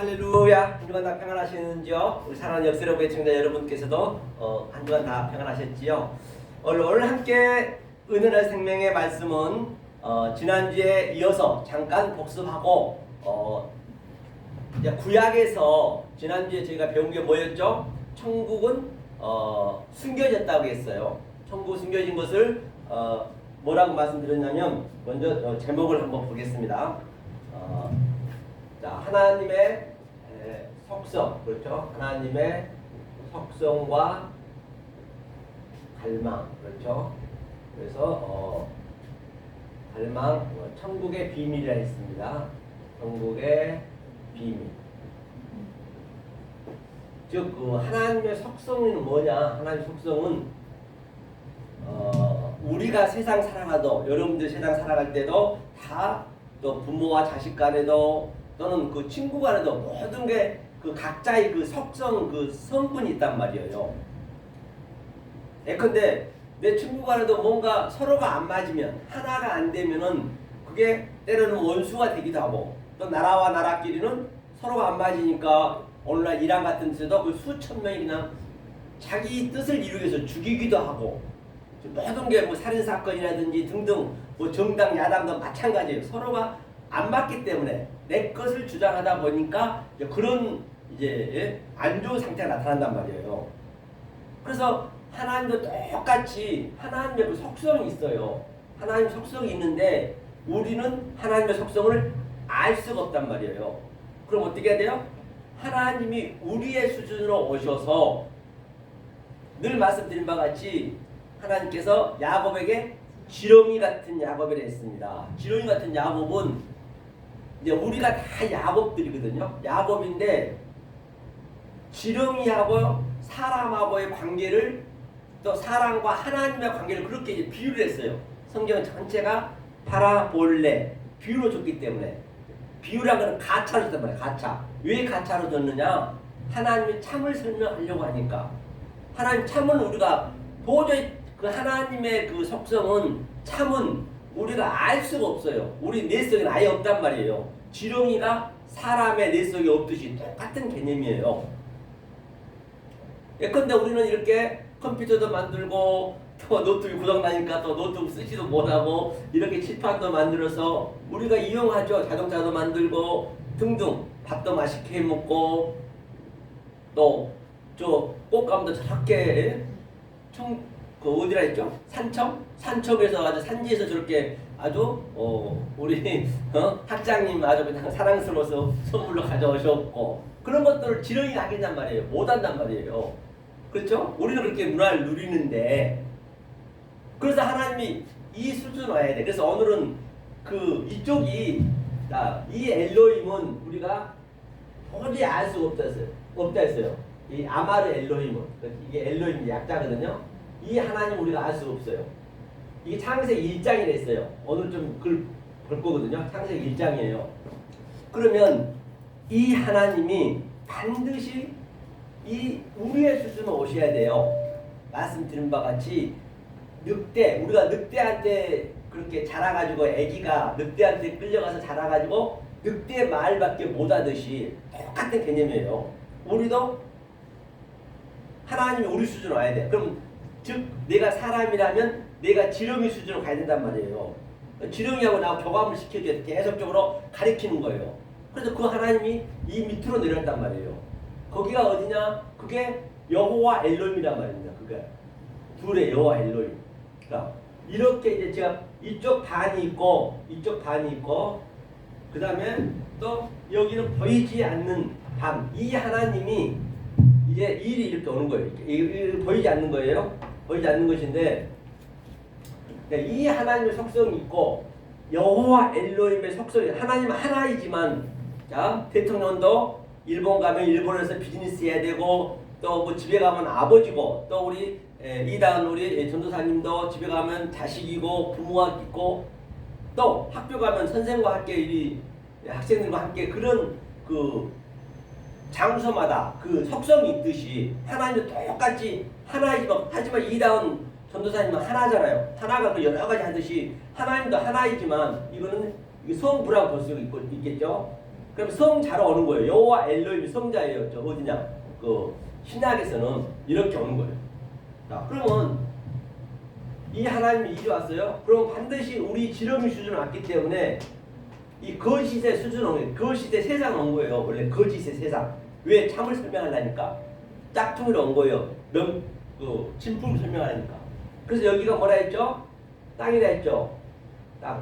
할렐루야. 한 주간 다 평안하시는지요? 우리 사랑하는 역세로부의 청자 여러분께서도 한 주간 다 평안하셨지요? 오늘 함께 은혜의 생명의 말씀은 지난주에 이어서 잠깐 복습하고 이제 구약에서 지난주에 저희가 배운 게 뭐였죠? 천국은 숨겨졌다고 했어요. 천국 숨겨진 것을 뭐라고 말씀드렸냐면 먼저 제목을 한번 보겠습니다. 자, 하나님의 속성, 그렇죠? 하나님의 속성과 갈망, 그렇죠? 그래서 갈망, 천국의 비밀이라 했습니다. 천국의 비밀. 즉, 하나님의 속성은 뭐냐? 하나님의 속성은 우리가 세상 살아가도, 여러분들 세상 살아갈 때도 다 또 부모와 자식 간에도 또는 그 친구 간에도 모든 게 그 각자의 그 속성, 그 성분이 있단 말이에요. 예컨대 내 친구 간에도 뭔가 서로가 안 맞으면, 하나가 안 되면은 그게 때로는 원수가 되기도 하고, 또 나라와 나라끼리는 서로가 안 맞으니까 오늘날 이란 같은 데서도 그 수천 명이 그냥 자기 뜻을 이루기 위해서 죽이기도 하고, 모든 게 뭐 살인 사건이라든지 등등 뭐 정당 야당도 마찬가지예요. 서로가 안 맞기 때문에 내 것을 주장하다 보니까 이제 그런 이제 안 좋은 상태가 나타난단 말이에요. 그래서 하나님도 똑같이 하나님의 그 속성이 있어요. 하나님 속성이 있는데 우리는 하나님의 속성을 알 수가 없단 말이에요. 그럼 어떻게 해야 돼요? 하나님이 우리의 수준으로 오셔서 늘 말씀드린 바와 같이 하나님께서 야곱에게 지렁이 같은 야곱이라 했습니다. 지렁이 같은 야곱은 이제 우리가 다 야곱들이거든요. 야곱인데 지렁이하고 사람하고의 관계를, 또 사람과 하나님의 관계를 그렇게 이제 비유를 했어요. 성경 전체가 파라볼레, 비유로 줬기 때문에. 비유라는 것은 가차로 줬단 말이에요. 가차. 왜 가차로 줬느냐? 하나님이 참을 설명하려고 하니까. 하나님 참은 우리가 도저히 그 하나님의 그 속성은, 참은 우리가 알 수가 없어요. 우리 내 속에는 아예 없단 말이에요. 지렁이가 사람의 내 속에 없듯이 똑같은 개념이에요. 예컨대 우리는 이렇게 컴퓨터도 만들고 또 노트북이 고장나니까 또 노트북 쓰지도 못하고 이렇게 칠판도 만들어서 우리가 이용하죠. 자동차도 만들고 등등, 밥도 맛있게 해먹고, 또 저 꽃감도 저렇게 그 어디라 했죠? 산청에서 아주 산지에서 저렇게 아주 우리 학장님 아주 그냥 사랑스러워서 선물로 가져오셨고, 그런 것들을 지렁이가 하겠단 말이에요. 못한단 말이에요. 그렇죠? 우리는 그렇게 문화를 누리는데, 그래서 하나님이 이 수준으로 와야 돼. 그래서 오늘은 그 이쪽이, 이 엘로힘은 우리가 도저히 알 수가 없다 했어요. 이 아마르 엘로힘은, 이게 엘로힘 약자거든요. 이 하나님 우리가 알 수 없어요. 이게 창세기 1장이라 했어요. 오늘 좀 글 볼 거거든요. 창세기 1장이에요. 그러면 이 하나님이 반드시 이 우리의 수준으로 오셔야 돼요. 말씀드린 바와 같이 우리가 늑대한테 그렇게 자라가지고, 애기가 늑대한테 끌려가서 자라가지고 늑대 말밖에 못하듯이 똑같은 개념이에요. 우리도 하나님이 우리 수준으로 와야 돼. 그럼 즉 내가 사람이라면 내가 지렁이 수준으로 가야 된단 말이에요. 지렁이하고 나하고 교감을 시켜줘야 계속적으로 가리키는 거예요. 그래서 그 하나님이 이 밑으로 내렸단 말이에요. 거기가 어디냐? 그게 여호와 엘로힘이란 말입니다. 그게 둘의 여호와 엘로힘. 그러니까 이렇게 이제 제가 이쪽 반이 있고 이쪽 반이 있고, 그 다음에 또 여기는 보이지 않는 반. 이 하나님이 이제 일이 이렇게 오는 거예요. 이렇게 보이지 않는 거예요. 보이지 않는 것인데, 이 하나님의 속성이 있고 여호와 엘로힘의 속성이, 하나님은 하나이지만, 자, 대통령도 일본 가면 일본에서 비즈니스 해야 되고, 또 뭐 집에 가면 아버지고, 또 우리 이단 우리 전도사님도 집에 가면 자식이고 부모가 있고, 또 학교 가면 선생과 함께 학생들과 함께 그런 그 장소마다 그 속성이 있듯이 하나님도 똑같이 하나이지만, 하지만 이다운 전도사님은 하나잖아요. 하나가 그 여러 가지 하듯이 하나님도 하나이지만, 이거는 성부라고 볼 수 있겠죠. 그럼 성자로 오는 거예요. 여호와 엘로힘이 성자예요. 저 어디냐? 그 신약에서는 이렇게 오는 거예요. 자, 그러면 이 하나님이 이리 왔어요. 그럼 반드시 우리 지렁이 수준을 왔기 때문에 이 거짓의 수준은 온 거예요. 거짓의 세상 온 거예요. 원래 거짓의 세상. 왜 참을 설명하려니까 짝퉁으로 온 거예요. 진품 설명하니까. 그래서 여기가 뭐라 했죠? 땅이라 했죠.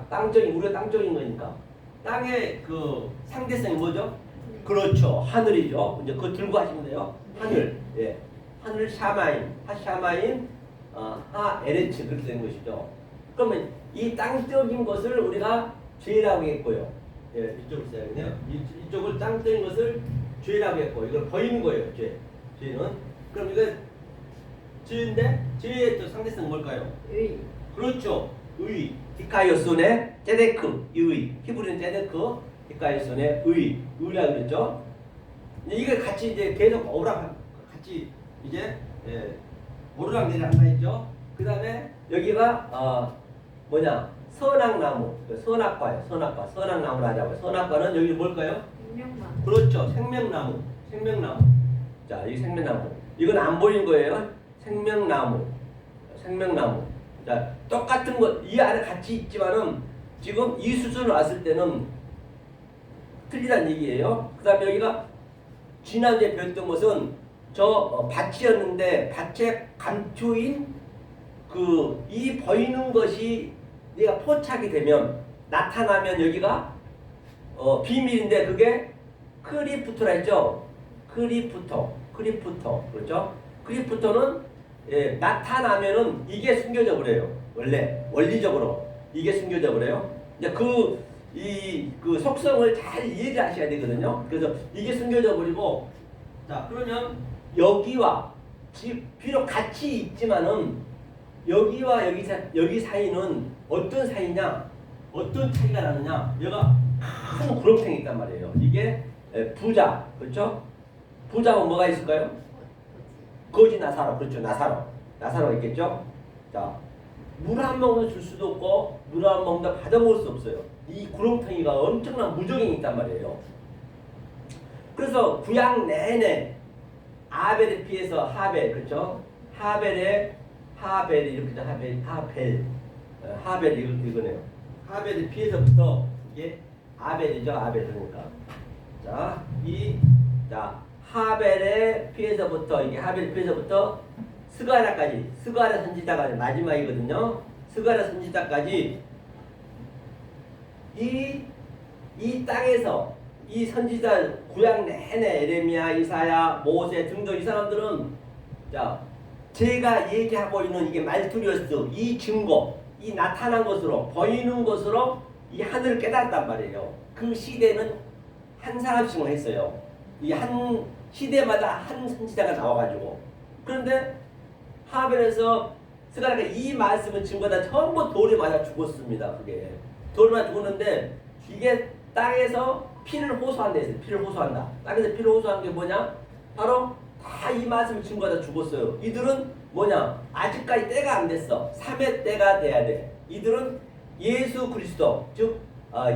땅적인 우리가 땅적인 거니까. 땅의 그 상대성이 뭐죠? 그렇죠. 하늘이죠. 이제 그거 들고 하시면 돼요. 하늘. 예. 하늘 샤마임, 하샤마임, 하 에레츠 그렇게 된 것이죠. 그러면 이 땅적인 것을 우리가 죄라고 했고요. 예, 이쪽을 써야겠네요. 이쪽을 땅적인 것을 죄라고 했고 이걸 버리는 거예요. 죄는. 그럼 이거 죄인데 죄의 또 상대성은 뭘까요? 의. 그렇죠. 의. 디카이오스네 제데크 의. 히브리는 제데크, 디카이오스네 의라고 그랬죠. 이게 같이 이제 계속 오락 같이 이제 오르락 내리락 한다 했죠. 그 다음에 여기가 선악나무, 선악과예요. 선악나무를 하자고요. 선악과는 여기 뭘까요? 생명나무. 그렇죠. 생명나무. 자, 이 생명나무. 이건 안 보인 거예요. 생명나무. 자, 똑같은 것, 이 안에 같이 있지만은 지금 이 수준으로 왔을 때는 틀리다는 얘기예요. 그 다음에 여기가 지난주에 배웠던 것은 밭이었는데 밭의 감초인 이 보이는 것이 내가 포착이 되면 나타나면 여기가 비밀인데 그게 크리프토라 했죠. 크리프토 그렇죠. 크리프토는 나타나면은 이게 숨겨져 버려요. 원래 원리적으로 이게 숨겨져 버려요. 이제 그 속성을 잘 이해를 하셔야 되거든요. 그래서 이게 숨겨져 버리고 자 그러면 여기와 비록 같이 있지만은 여기와 여기 사이는 어떤 사이냐? 어떤 차이가 나느냐? 여기가 큰 구렁텅이 있단 말이에요. 이게 부자, 그렇죠? 부자하고 뭐가 있을까요? 거지 나사로, 그렇죠? 나사로 있겠죠? 자, 물 한 모금 줄 수도 없고 물 한 모금 받아먹을 수 없어요. 이 구렁텅이가 엄청난 무적이 있단 말이에요. 그래서 구약 내내 아벨에 비해서 하벨, 그렇죠? 하벨 이렇게 하벨 이거네요. 하벨에 비해서부터 이게 아벨이죠. 아벨 그러니까. 자, 하벨에 피해서부터 이게 하벨 피해서부터 스가랴까지 스가랴 선지자가 마지막이거든요. 스가랴 선지자까지 이 땅에서 이 선지자 구약 내내 에레미야, 이사야, 모세 등등 이 사람들은 자 제가 얘기하고 있는 이게 말투리어스 이 증거 이 나타난 것으로 보이는 것으로 이 하늘을 깨달았단 말이에요. 그 시대는 한 사람씩만 했어요. 이 한 시대마다 한 선지자가 나와가지고 그런데 하벨에서 스가랴가 이 말씀을 증거다 전부 돌에 맞아 죽었습니다. 그게 돌에 맞아 죽었는데 이게 땅에서 피를 호소한다 했어요. 피를 호소한다. 땅에서 피를 호소한 게 뭐냐? 바로 다 이 말씀을 증거하다 죽었어요. 이들은 뭐냐? 아직까지 때가 안 됐어. 3회 때가 돼야 돼. 이들은 예수 그리스도 즉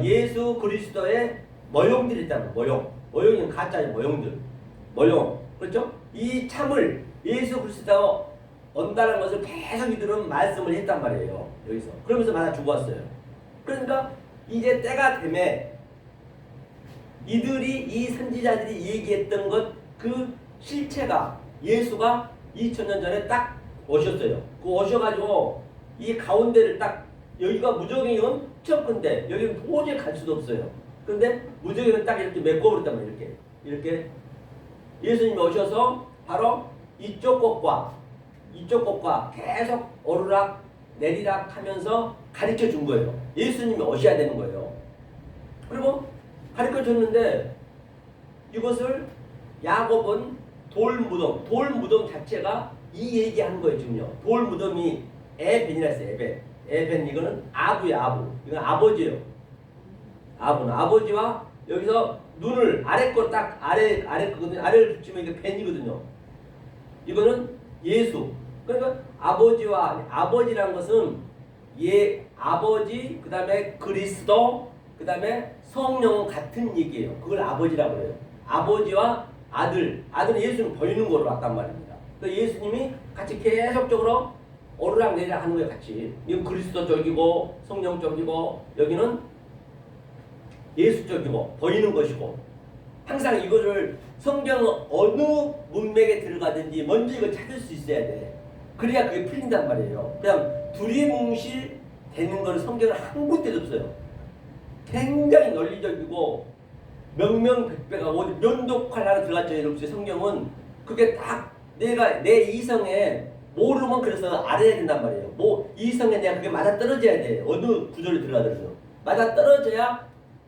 예수 그리스도의 모형들이 있다는 거예요. 모형은 가짜의 모형. 그렇죠? 이 참을 예수 그리스도가 온다는 것을 계속 이들은 말씀을 했단 말이에요. 여기서. 그러면서 맞아 죽었어요. 그러니까 이제 때가 되면 이들이 이 선지자들이 얘기했던 것 그 실체가 예수가 2000년 전에 딱 오셨어요. 그 오셔가지고 이 가운데를 딱 여기가 무적이 엄청 큰데 여기는 도저히 갈 수도 없어요. 그런데 무적이는 딱 이렇게 메꿔버렸단 말이에요. 이렇게 예수님이 오셔서 바로 이쪽 곳과 계속 오르락 내리락 하면서 가르쳐 준 거예요. 예수님이 오셔야 되는 거예요. 그리고 가르쳐 줬는데 이것을 야곱은 돌무덤 자체가 이 얘기한 거예요. 지금요. 돌무덤이 에벤이라 했어요. 에벤 이거는 아부예요. 이건 아버지예요. 아버지와 여기서 눈을 아래 거 딱 아래 거거든요. 아래를 붙이면 이게 벤이거든요. 이거는 예수. 그러니까 아버지라는 것은 아버지 그다음에 그리스도 그 다음에 성령은 같은 얘기예요. 그걸 아버지라고 해요. 아버지와 아들은 예수님 보이는 거로 왔단 말입니다. 그래서 예수님이 같이 계속적으로 오르락내리락 하는 거예요. 같이. 이건 그리스도 쪽이고 성령 쪽이고 여기는 예수 쪽이고 보이는 것이고 항상 이거를 성경은 어느 문맥에 들어가든지 먼저 이걸 찾을 수 있어야 돼. 그래야 그게 풀린단 말이에요. 그냥 두리뭉실 되는 거는 성경은 한 군데도 없어요. 굉장히 논리적이고 명명백백하고 면독할 하나 들어갔죠. 이렇게 성경은 그게 딱 내가 내 이성에 모르면 그래서 알아야 된단 말이에요. 뭐 이성에 내가 그게 맞아 떨어져야 돼. 어느 구절에 들어가더라도 맞아 떨어져야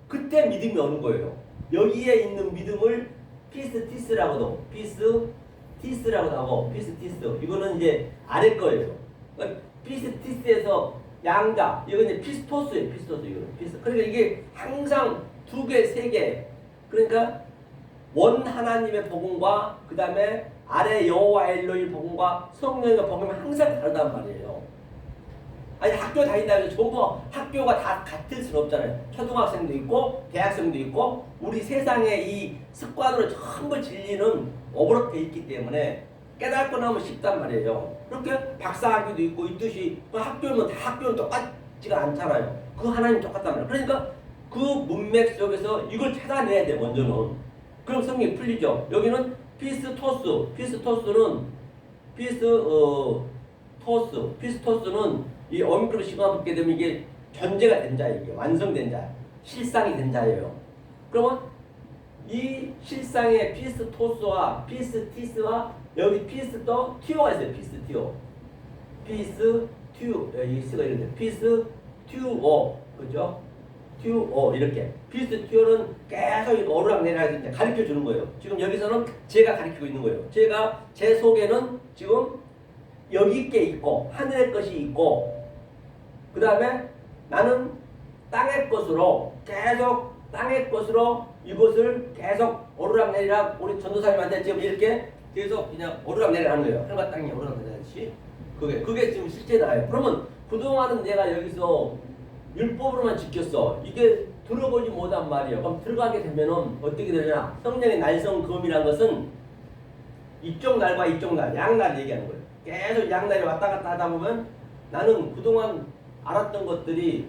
그때 믿음이 오는 거예요. 여기에 있는 믿음을 피스티스라고도 피스티스라고도 하고 피스티스 이거는 이제 아래 거예요. 그러니까 피스티스에서 양자 이거 이제 피스토스예요. 피스토스 이거는 피스. 그러니까 이게 항상 두 개, 세 개. 그러니까 원 하나님의 복음과 그 다음에 아래 여호와 엘로의 복음과 성령의 복음이 항상 다르단 말이에요. 아니 학교 다닌다 해서 전부 학교가 다 같을 수는 없잖아요. 초등학생도 있고 대학생도 있고 우리 세상에 이 습관으로 전부 진리는 오버랩돼 있기 때문에 깨닫고 나면 쉽단 말이에요. 그렇게 박사학위도 있고 있듯이 학교는 다 학교는 똑같지가 않잖아요. 그 하나님 똑같단 말이에요. 그러니까 그 문맥 속에서 이걸 찾아내야 돼 먼저는. 그럼 성경이 풀리죠. 여기는 피스토스는 피스토스는 이 어미크로 시간 붙게 되면 이게 존재가 된 자예요. 이게 완성된 자, 실상이 된 자예요. 그러면 이 실상의 피스토스와 피스티스와 여기 피스토 튜어가 있어요. 피스튜어, 이 스가 이런데 피스튜어 그죠? 튜어 이렇게 피스튜어는 계속 오르락내리락 가르쳐 주는 거예요. 지금 여기서는 제가 가르치고 있는 거예요. 제가 제 속에는 지금 여기 게 있고 하늘의 것이 있고 그 다음에 나는 땅의 것으로 계속 땅의 것으로 이것을 계속 오르락내리락 우리 전도사님한테 지금 이렇게 계속 그냥 오르락내리락 하는 거예요. 하늘과 땅이 오르락내리락하듯이 그게 지금 실제 나예요. 그러면 그동안은 내가 여기서 율법으로만 지켰어. 이게 들어보지 못한 말이에요. 그럼 들어가게 되면은 어떻게 되냐? 성령의 날성금이라는 것은 이쪽 날과 이쪽 날, 양날 얘기하는 거예요. 계속 양날이 왔다 갔다 하다 보면 나는 그동안 알았던 것들이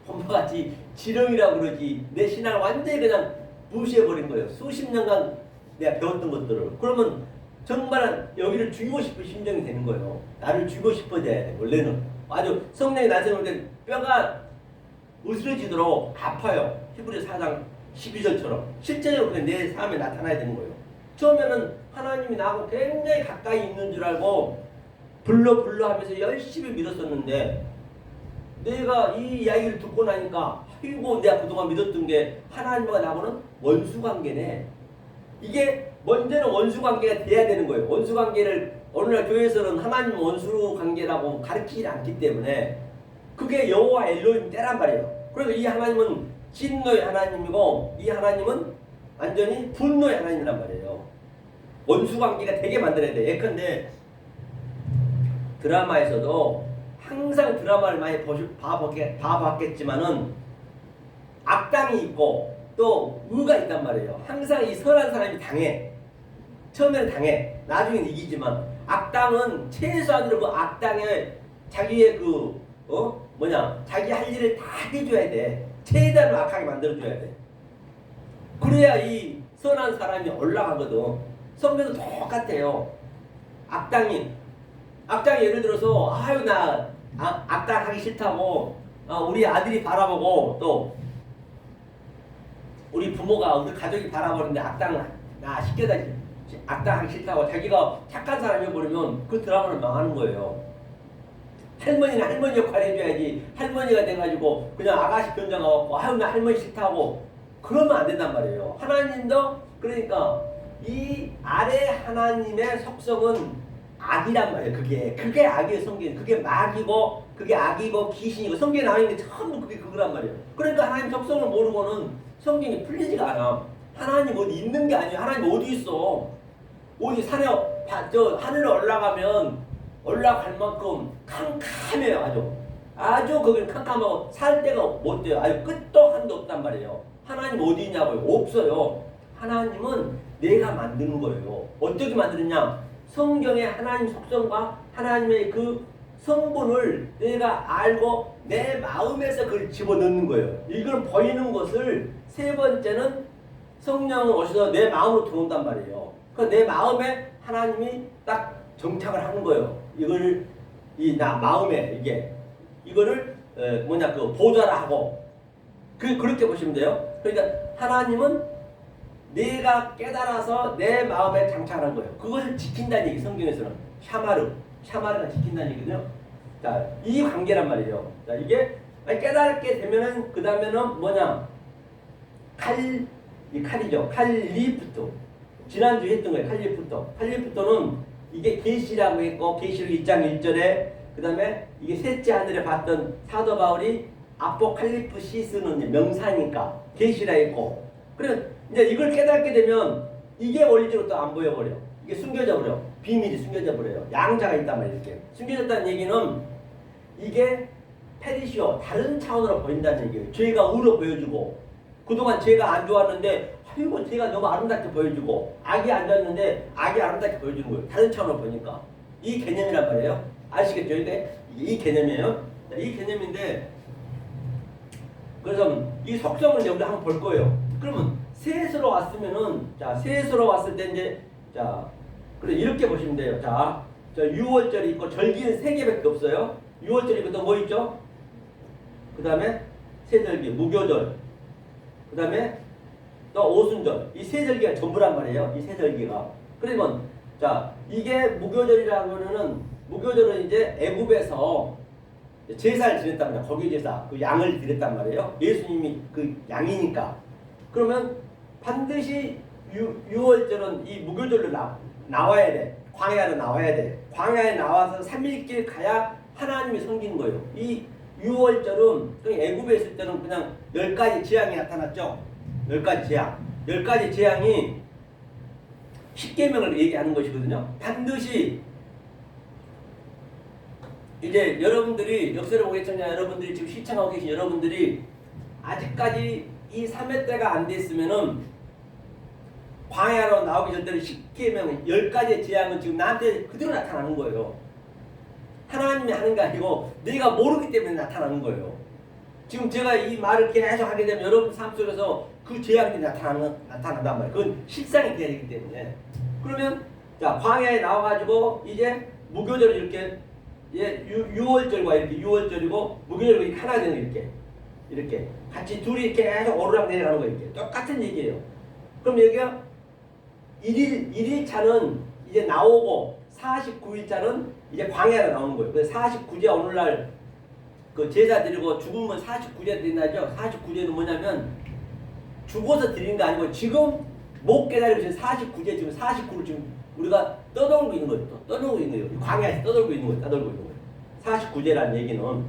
pom바같이 지렁이라고 그러지 내 신앙을 완전히 그냥 무시해버린 거예요. 수십 년간 내가 배웠던 것들을. 그러면 정말 여기를 죽이고 싶은 심정이 되는 거예요. 나를 죽이고 싶어져야 돼. 원래는 아주 성령의 날성을 때 뼈가 으스러지도록 아파요. 히브리 4장 12절처럼 실제로 그게 내 삶에 나타나야 되는 거예요. 처음에는 하나님이 나하고 굉장히 가까이 있는 줄 알고 불러 하면서 열심히 믿었었는데 내가 이 이야기를 듣고 나니까 아이고 내가 그동안 믿었던 게 하나님과 나하고는 원수관계네. 이게 먼저는 원수관계가 돼야 되는 거예요. 원수관계를 오늘날 교회에서는 하나님 원수관계라고 가르치지 않기 때문에 그게 여호와 엘로힘 때란 말이에요. 그래서 이 하나님은 진노의 하나님이고 이 하나님은 완전히 분노의 하나님이란 말이에요. 원수관계가 되게 만들어야 돼. 예컨대 드라마에서도 항상 드라마를 많이 봐봤겠지만은 악당이 있고 또 의가 있단 말이에요. 항상 이 선한 사람이 당해. 처음에는 당해. 나중에는 이기지만 악당은 최소한으로 그 악당의 자기의 자기 할 일을 다 해줘야 돼. 최대한으로 악하게 만들어줘야 돼. 그래야 이 선한 사람이 올라가거든. 성경도 똑같아요. 악당이 예를 들어서 악당 하기 싫다고 우리 아들이 바라보고 또 우리 부모가 우리 가족이 바라보는데 악당 하기 싫다고 자기가 착한 사람이 버리면 그 드라마는 망하는 거예요. 할머니는 할머니 역할 해줘야지. 할머니가 돼가지고 그냥 아가씨 변장하고 나 할머니 싫다고 그러면 안 된단 말이에요. 하나님도 그러니까 이 아래 하나님의 속성은 악이란 말이에요. 그게 악이에요. 성경 그게 마귀고 그게 악이고 귀신이고 성경에 나와 있는 게 전부 그게 그거란 말이에요. 그러니까 하나님 속성을 모르고는 성경이 풀리지가 않아. 하나님 어디 있는 게 아니에요. 하나님 어디 있어? 어디 산에 하늘에 올라갈 만큼 캄캄해요. 아주 거기는 캄캄하고 살 데가 못 돼요. 아주 끝도 번도 없단 말이에요. 하나님 어디 있냐고요? 없어요. 하나님은 내가 만드는 거예요. 어떻게 만드느냐? 성경에 하나님 속성과 하나님의 그 성분을 내가 알고 내 마음에서 그걸 집어넣는 거예요. 이걸 보이는 것을 세 번째는 성령은 오셔서 내 마음으로 들어온단 말이에요. 그러니까 내 마음에 하나님이 딱 정착을 하는 거예요. 이걸 이 나 마음에 이거를 그 보좌라 하고 그렇게 보시면 돼요. 그러니까 하나님은 내가 깨달아서 내 마음에 장착하는 거예요. 그것을 지킨다는 얘기 성경에서는 샤마르가 지킨다는 얘기거든요. 자, 이 관계란 말이에요. 자, 이게 깨닫게 되면은 그 다음에는 뭐냐? 칼이죠. 칼리프토. 지난주에 했던 거예요. 칼리프토. 칼리프토는 이게 계시라고 했고 계시록 1장 1절에 그 다음에 이게 셋째 하늘에 봤던 사도 바울이 아포칼리프시스는 명사니까 계시라 했고 그래 이제 이걸 깨닫게 되면 이게 원리적으로 또 안 보여버려. 이게 숨겨져 버려. 비밀이 숨겨져 버려요. 양자가 있단 말이에요. 이렇게 숨겨졌다는 얘기는 이게 페리시오 다른 차원으로 보인다는 얘기예요. 죄가 의로 보여주고 그동안 죄가 안 좋았는데 아이고 죄가 너무 아름답게 보여주고 악이 안 좋았는데 악이 아름답게 보여주는 거예요. 다른 차원으로 보니까 이 개념이란 말이에요. 아시겠죠? 이게 이 개념이에요. 이 개념인데 그래서 이 속성을 이제 우리 한번 볼 거예요. 그러면 셋으로 왔으면은 셋으로 왔을 때 이제 그래 이렇게 보시면 돼요. 자 6월절이 있고 절기는 3개밖에 없어요. 6월절이 있고 또 뭐 있죠? 그 다음에 세절기, 무교절, 그 다음에 또 오순절. 이 세 절기가 전부란 말이에요. 이 세 절기가. 그러면 이게 무교절이라고는 무교절은 이제 애굽에서 제사를 지냈단 말이에요. 거기 제사, 그 양을 드렸단 말이에요. 예수님이 그 양이니까. 그러면 반드시 6월절은 이 무교절로 나와야 돼. 광야로 나와야 돼. 광야에 나와서 3일길 가야 하나님이 섬기는 거예요. 이 6월절은 애굽에 있을 때는 그냥 10가지 재앙이 나타났죠. 10가지 재앙. 10가지 재앙이 10계명을 얘기하는 것이거든요. 반드시 이제 여러분들이 역사를 보겠지만 여러분들이 지금 시청하고 계신 여러분들이 아직까지 이 3회 때가 안 됐으면은 광야로 나오기 전에 10계명 10가지의 재앙은 지금 나한테 그대로 나타나는 거예요. 하나님이 하는 게 아니고 내가 모르기 때문에 나타나는 거예요. 지금 제가 이 말을 계속 하게 되면 여러분 삶 속에서 그 재앙이 나타난단 말이에요. 그건 실상이 돼야 되기 때문에. 그러면 광야에 나와가지고 이제 무교절을 이렇게 6월절과 이렇게 6월절이고 무교절과 이렇게 하나 되는 이렇게 같이 둘이 이렇게 계속 오르락 내려가는 거 이렇게 똑같은 얘기예요. 그럼 여기가 1일차는 이제 나오고 49일차는 이제 광야가 나오는 거예요. 그래서 49제 오늘날 그 제사 드리고 죽으면 49제 드린다죠. 49제는 뭐냐면 죽어서 드리는 게 아니고 지금 못 깨달으면 49제 지금 49를 지금 우리가 떠돌고 있는 거예요. 떠돌고 있는 거예요. 광야에서 떠돌고 있는 거예요. 떠돌고 있는 거예요. 49제라는 얘기는.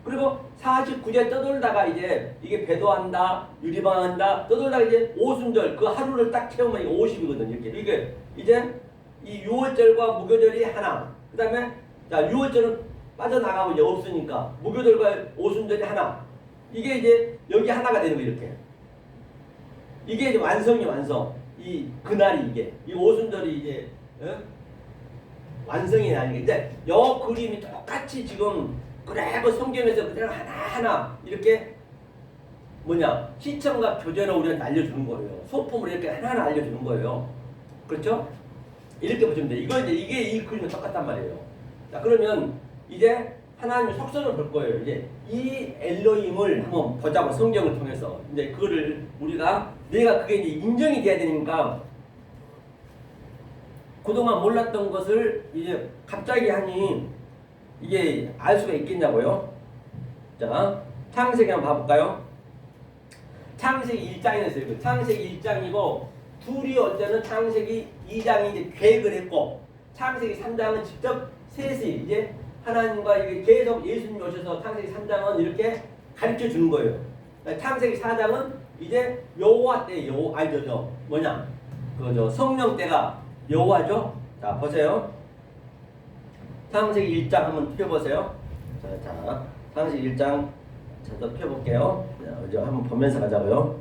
그리고 49제 떠돌다가 이제 이게 배도한다, 유리방한다, 떠돌다가 이제 오순절 그 하루를 딱 채우면 이게 50이거든요. 이게 이제 이 6월절과 무교절이 하나. 그 다음에 6월절은 빠져나가고 이제 없으니까 무교절과 오순절이 하나. 이게 이제 여기 하나가 되는 거예요. 이게 이제 완성. 이 그날이 이 오순절이 이제 완성이 아니게. 이제 여 그림이 똑같이 지금 그래도 성경에서 그대로 하나하나 이렇게 시청과 교제로 우리한테 알려주는 거예요. 소품을 이렇게 하나하나 알려주는 거예요. 그렇죠? 이렇게 보시면 돼요. 이게 이 그림은 똑같단 말이에요. 자, 그러면 이제 하나님의 속성을 볼 거예요. 이제 이 엘로힘을 한번 보자고 성경을 통해서 이제 그거를 우리가 내가 그게 이제 인정이 돼야 되니까 그동안 몰랐던 것을 이제 갑자기 하니 이게 알 수가 있겠냐고요. 자, 창세기 한번 봐볼까요? 창세기 1장이었어요. 창세기 1장이고 둘이 어제는 창세기 2장이 이제 계획을 했고 창세기 3장은 직접 셋이 이제 하나님과 이게 계속 예수님이 오셔서 창세기 3장은 이렇게 가르쳐 주는 거예요. 창세기 4장은 이제 여호와 때 알죠? 그저 성령 때가 여호와죠. 자, 보세요. 창세기 1장 한번 펴보세요. 자, 창세기 1장 자, 또 펴볼게요. 자, 이제 한번 보면서 가자고요.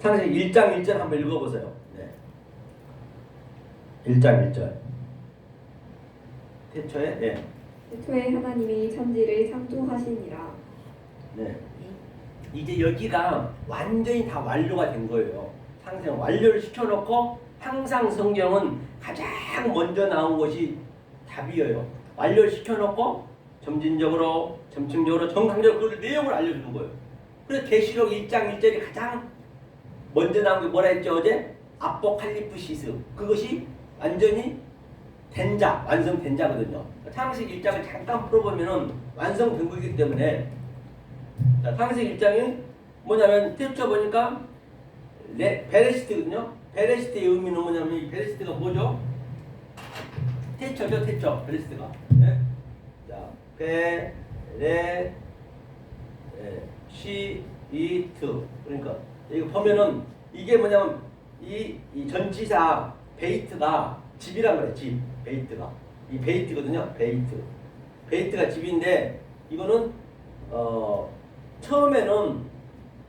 창세기 1장 1절 한번 읽어보세요. 네. 1장 1절. 태초에, 네. 태초에 하나님이 천지를 창조하시니라. 네. 이제 여기가 완전히 다 완료가 된 거예요. 항상 완료를 시켜놓고 항상 성경은 가장 먼저 나온 것이 답이에요. 완료를 시켜놓고 점진적으로, 점층적으로, 정상적으로 그 내용을 알려주는 거예요. 그래서 계시록 1장 1절이 가장 먼저 나온 게 뭐라 했죠 어제? 아포칼리프시스. 그것이 완전히 된 자, 완성된 자거든요. 창세기 1장을 잠깐 풀어보면은 완성된 거기 때문에 자, 창세기 1장이 뭐냐면 태초 보니까 베레시트거든요. 베레시트의 의미는 뭐냐면 이 베레시트가 뭐죠? 태초죠, 태초. 베레시트가. 네? 자, 베레시트. 그러니까 이거 보면은 이게 뭐냐면 이 전치사 베이트가 집이란 말이에요. 집. 베이트가. 이 베이트거든요. 베이트가 집인데 이거는 처음에는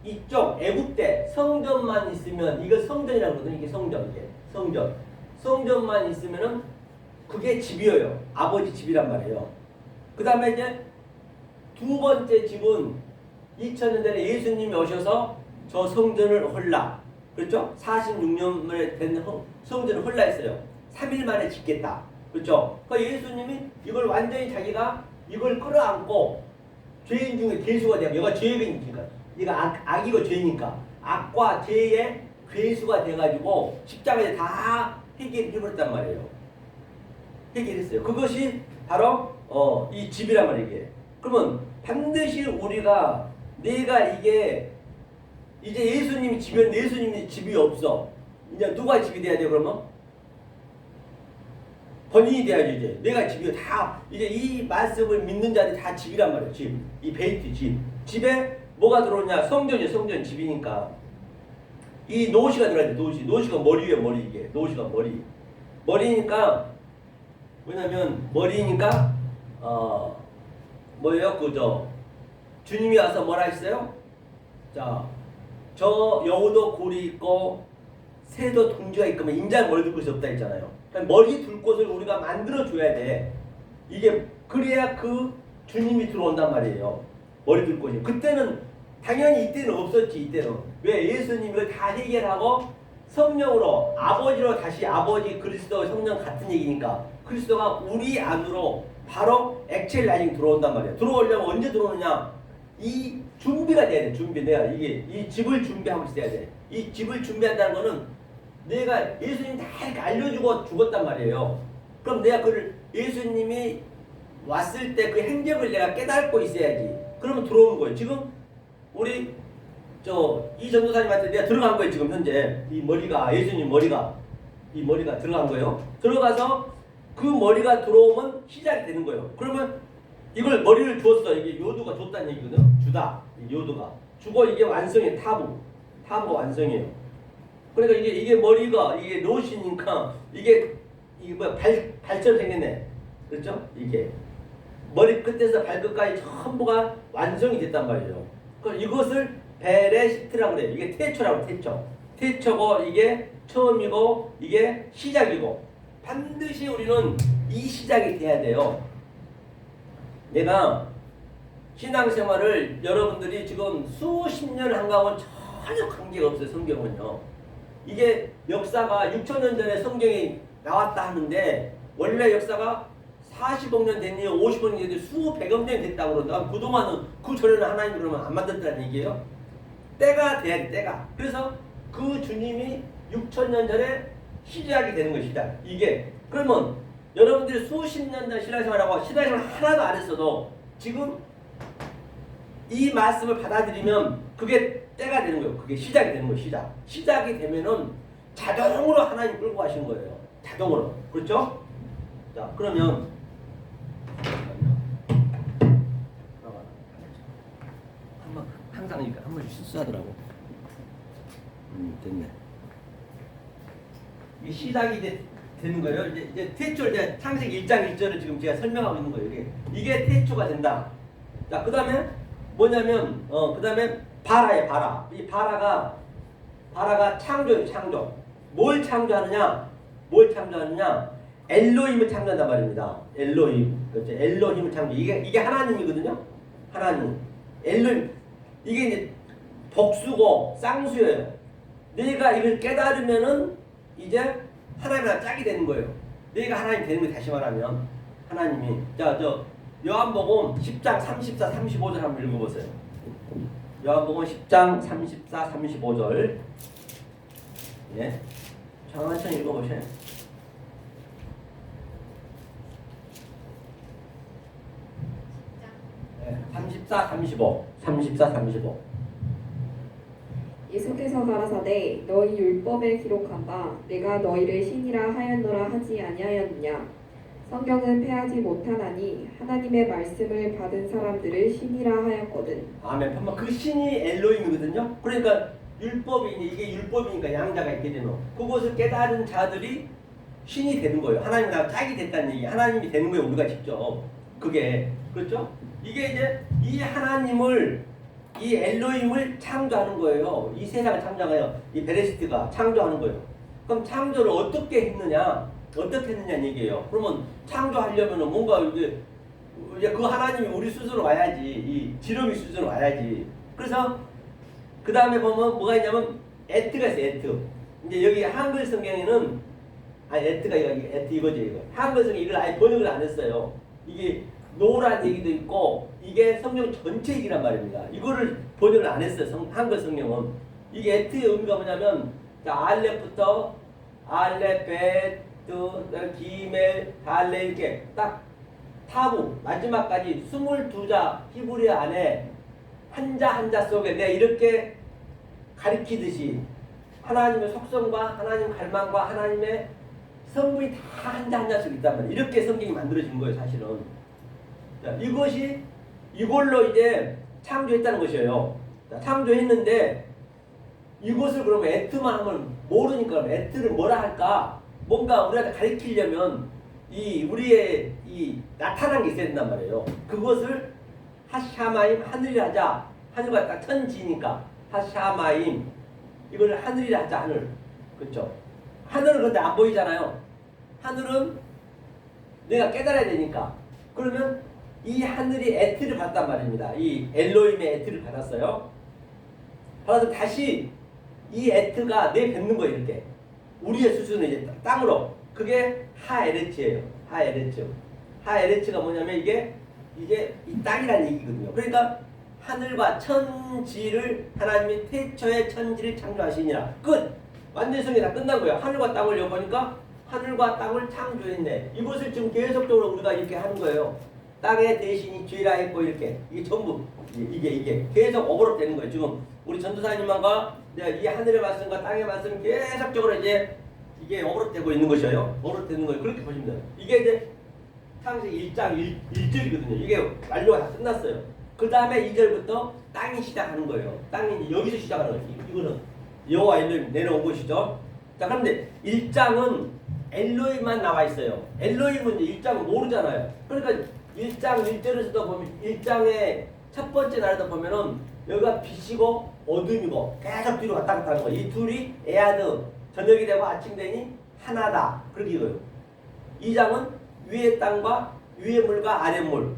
이쪽 애국 때 성전만 있으면 이거 성전이라고 그러거든요. 이게 성전만 있으면은 그게 집이에요. 아버지 집이란 말이에요. 그 다음에 이제 두 번째 집은 2000년 전에 예수님이 오셔서 저 성전을 헐라. 그렇죠? 46년 만에 된 성전을 헐라 했어요. 3일 만에 짓겠다. 그렇죠? 그러니까 예수님이 이걸 완전히 자기가 이걸 끌어안고 죄인 중에 괴수가 되고 얘가 죄인이니까 얘가 악이고 죄니까 악과 죄의 괴수가 돼가지고 십자가에 다 해결해버렸단 말이에요. 해결했어요. 그것이 바로 이 집이란 말이에요. 그러면 반드시 우리가 내가 이게 이제 예수님이 집이었는데 예수님이 집이 없어. 이제 누가 집이 돼야 돼 그러면? 본인이 돼야지 이제. 내가 집이요. 다 이제 이 말씀을 믿는 자들이 다 집이란 말이에요. 집. 이 베이트 집. 집에 뭐가 들어오냐? 성전이요. 성전 집이니까. 이 노시가 들어야 돼. 노시가 머리예요. 머리 이게. 노시가 머리. 머리니까 뭐냐면 머리니까 뭐예요? 그저 주님이 와서 뭐라 했어요? 자, 저 여우도 골이 있고 새도 둥지가 있으면 인자는 머리 둘 곳이 없다 했잖아요. 그러니까 머리 둘 곳을 우리가 만들어 줘야 돼. 이게 그래야 그 주님이 들어온단 말이에요. 머리 둘 곳이. 그때는 당연히 이때는 없었지. 이때는 왜 예수님이 이걸 다 해결하고 성령으로 아버지로 다시 아버지 그리스도 성령 같은 얘기니까 그리스도가 우리 안으로 바로 액체를 나중에 들어온단 말이에요. 들어오려면 언제 들어오느냐? 이 준비가 돼야 돼. 준비. 내가 이게 이 집을 준비하고 있어야 돼. 이 집을 준비한다는 거는 내가 예수님 다 이렇게 알려주고 죽었단 말이에요. 그럼 내가 그를 예수님이 왔을 때 그 행적을 내가 깨닫고 있어야지. 그러면 들어오는 거예요. 지금 우리 이 전도사님한테 내가 들어간 거예요. 지금 현재 이 머리가 예수님 머리가 이 머리가 들어간 거예요. 들어가서 그 머리가 들어오면 시작이 되는 거예요. 그러면 이걸 머리를 줬어. 이게 요도가 줬다는 얘기거든요. 주다. 요도가 주고 이게 완성이에요. 타부 완성이에요. 그러니까 이게 머리가 이게 노시니까 이게 뭐 발처럼 생겼네. 그렇죠? 이게 머리 끝에서 발끝까지 전부가 완성이 됐단 말이에요. 그럼 이것을 베레시트라고 그래요. 이게 태초라고 태초고 이게 처음이고 이게 시작이고 반드시 우리는 이 시작이 돼야 돼요. 내가 신앙생활을 여러분들이 지금 수십 년을 한 거하고는 전혀 관계가 없어요. 성경은요. 이게 역사가 6,000년 전에 성경이 나왔다 하는데 원래 역사가 40억 년 됐니 50억 년 됐니 수백억 년 됐다고 그러다. 그동안은 그 전에는 하나님 그러면 안 만들었다는 얘기예요. 때가 돼야 돼. 때가. 그래서 그 주님이 6,000년 전에 시작이 되는 거예요. 시작. 이게 그러면 여러분들이 수십 년 전 신앙생활하고 신앙생활 하나도 안 했어도 지금 이 말씀을 받아들이면 그게 때가 되는 거예요. 그게 시작이 되는 거예요. 시작이 되면은 자동으로 하나님 끌고 가신 거예요. 자동으로. 그렇죠? 자, 그러면 항상 이렇게 한 번씩 실수하더라고. 됐네. 이 시작이 되는 거예요. 이제 태초 이제 창세기 1장 1절을 지금 제가 설명하고 있는 거예요. 이게 태초가 된다. 자, 그다음에 뭐냐면 그다음에 바라예요. 바라. 이 바라가 창조예요. 창조. 뭘 창조하느냐? 엘로힘을 창조한단 말입니다. 엘로힘. 그렇죠. 엘로힘을 창조. 이게 하나님이거든요. 하나님. 엘로힘. 이게 이제 복수고 쌍수예요. 내가 이걸 깨달으면은 이제 하나님이랑 짝이 되는 거예요. 내가 하나님 되는 거예요. 다시 말하면 하나님이. 자, 요한복음 10장 34, 35절 한번 읽어보세요. 요한복음 10장 34, 35절. 예, 천천히 읽어보세요. 네, 34, 35. 예수께서 가라사대 너희 율법에 기록한 바 내가 너희를 신이라 하였노라 하지 아니하였느냐. 성경은 패하지 못하나니 하나님의 말씀을 받은 사람들을 신이라 하였거든. 아멘. 한번 그 신이 엘로힘이거든요. 그러니까 율법이 이게 율법이니까 양자가 있게 되는 그것을 깨달은 자들이 신이 되는 거예요. 하나님과 짝이 됐다는 얘기. 하나님이 되는 거예요. 우리가 직접. 그게 그렇죠? 이게 이제 이 하나님을 이 엘로힘을 창조하는 거예요. 이 세상을 창조하여 이 베레시트가 창조하는 거예요. 그럼 창조를 어떻게 했느냐? 얘기예요. 그러면 창조하려면 뭔가 이제 그 하나님이 우리 수준으로 와야지. 이 지름이 수준으로 와야지. 그래서 그 다음에 보면 뭐가 있냐면 에트가 있어요. 에트. 이제 여기 한글 성경에는 에트가 에트 이거죠. 이거. 한글 성경 이걸 아예 번역을 안 했어요. 이게 노란 얘기도 있고 이게 성경 전체 얘기란 말입니다. 이거를 번역을 안 했어요. 한글 성경은. 이게 에트의 의미가 뭐냐면 자, 알렙부터 알렙, 베트, 기멜, 달레 이렇게 딱 타부 마지막까지 22자 히브리 안에 한자 속에 내가 이렇게 가리키듯이 하나님의 속성과 하나님 갈망과 하나님의 성분이 다 한자씩 있단 말이에요. 이렇게 성경이 만들어진 거예요. 사실은. 자, 이걸로 이제 창조했다는 것이에요. 자, 창조했는데 이것을 그러면 에트만 하면 모르니까 에트를 뭐라 할까? 뭔가 우리한테 가르치려면 우리의 나타난 게 있어야 된단 말이에요. 그것을 하샤마임 하늘이라 하자. 하늘과 딱 천지니까 하샤마임 이걸 하늘이라 하자. 하늘. 그렇죠? 하늘은 그런데 안 보이잖아요. 하늘은 내가 깨달아야 되니까. 그러면 이 하늘이 에트를 받단 말입니다. 이 엘로힘의 에트를 받았어요. 받아서 다시 이 에트가 내뱉는 거예요. 이렇게. 우리의 수준은 이제 땅으로. 그게 하에레츠예요. 하에레츠가 뭐냐면 이게 이 땅이라는 얘기거든요. 그러니까 하늘과 천지를 하나님이 태초에 천지를 창조하시니라. 끝. 완전 성경이 다 끝난 거예요. 하늘과 땅을 여보니까 하늘과 땅을 창조했네. 이것을 지금 계속적으로 우리가 이렇게 하는 거예요. 땅의 대신이 죄라 했고 이렇게 이게 전부 이게 계속 오버랩되는 거예요. 지금 우리 전도사님만과 이 하늘의 말씀과 땅의 말씀 계속적으로 이제 이게 오버랩되고 있는 것이에요. 오버랩되는 거예요. 그렇게 보시면 돼요. 이게 이제 창세기 1장 1절이거든요. 이게 완료가 다 끝났어요. 그 다음에 2절부터 땅이 시작하는 거예요. 땅이 이제 여기서 시작하는 거예요. 이거는 여호와 엘로힘 내려온 것이죠. 자, 그런데 1장은 엘로힘만 나와 있어요. 엘로힘은 이제 1장은 모르잖아요. 그러니까 1장 1절에서도 보면 1장의 첫 번째 날에도 보면은 여기가 빛이고 어둠이고 계속 뒤로 왔다 갔다 하는 거예요. 이 둘이 에아드 저녁이 되고 아침 되니 하나다. 그렇게 이거예요. 2장은 위의 땅과 위의 물과 아래 물.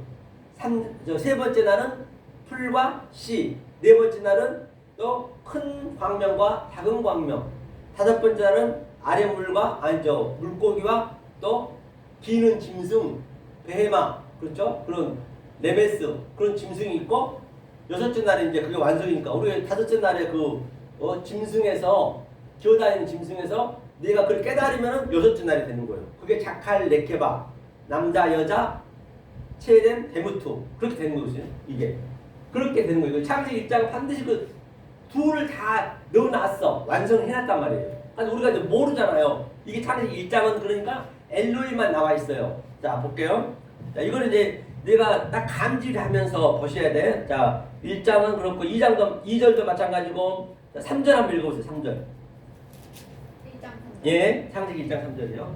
세 번째 날은 풀과 씨. 네 번째 날은 또 큰 광명과 작은 광명. 다섯 번째 날은 아래 물과 물고기와 또 기는 짐승, 베헤마, 그렇죠? 그런 레메스 그런 짐승이 있고 여섯째 날에 이제 그게 완성이니까 우리 다섯째 날에 짐승에서 기어다니는 짐승에서 네가 그걸 깨달으면 여섯째 날이 되는 거예요. 그게 자칼 레케바 남자 여자 체렘 데무투 그렇게 되는 거거든요. 이게 그렇게 되는 거예요. 창세기 1장 반드시 그 둘을 다 넣어놨어. 완성을 해놨단 말이에요. 그러니까 우리가 이제 모르잖아요. 이게 창세기 1장은 그러니까 엘로힘만 나와 있어요. 자, 볼게요. 자, 이거는 이제 내가 딱 감지를 하면서 보셔야 돼. 자, 1장은 그렇고 2절도 마찬가지고 3절 한번 읽어보세요. 3절. 1장 3절. 예, 창세기 1장 3절이요.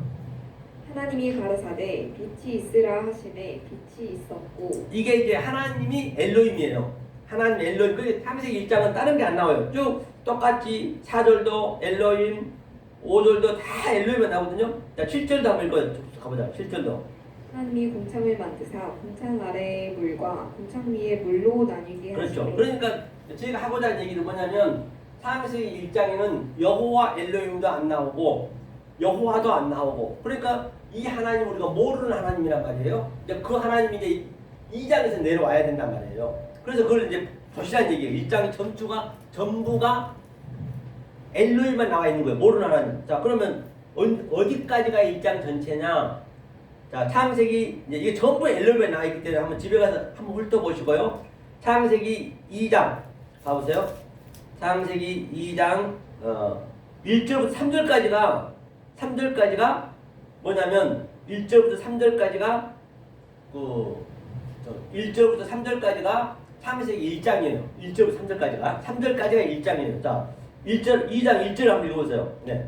하나님이 가라사대 빛이 있으라 하심에 빛이 있었고. 이게 이제 하나님이 엘로힘이에요. 하나님 엘로힘. 그 창세기 1장은 다른 게 안 나와요. 쭉 똑같이 4절도 엘로힘, 5절도 다 엘로힘만 나오거든요. 자, 7절도 한번 읽어요. 가보자. 7절도. 하나님이 궁창을 만드사 궁창 아래의 물과 궁창 위의 물로 나뉘게 그렇죠. 하시고. 그러니까 제가 하고자 하는 얘기는 뭐냐면 창세기 1장에는 여호와 엘로힘도 안 나오고 여호와도 안 나오고, 그러니까 이 하나님 우리가 모르는 하나님이란 말이에요. 이제 그 하나님이 이제 2장에서 내려와야 된단 말이에요. 그래서 그걸 이제 보시라는 얘기예요. 1장이 전부가 엘로힘만 나와 있는 거예요. 모르는 하나님. 자, 그러면 어디까지가 1장 전체냐? 자, 창세기 이제 이게 전부 엘로힘에 나와 있기 때문에 한번 집에 가서 한번 훑어보시고요. 창세기 2장 봐보세요. 창세기 2장 1절부터 3절까지가 뭐냐면 1절부터 3절까지가 1절부터 3절까지가 창세기 1장이에요. 1절부터 3절까지가 1장이에요. 자, 2장 1절 한번 읽어보세요. 네.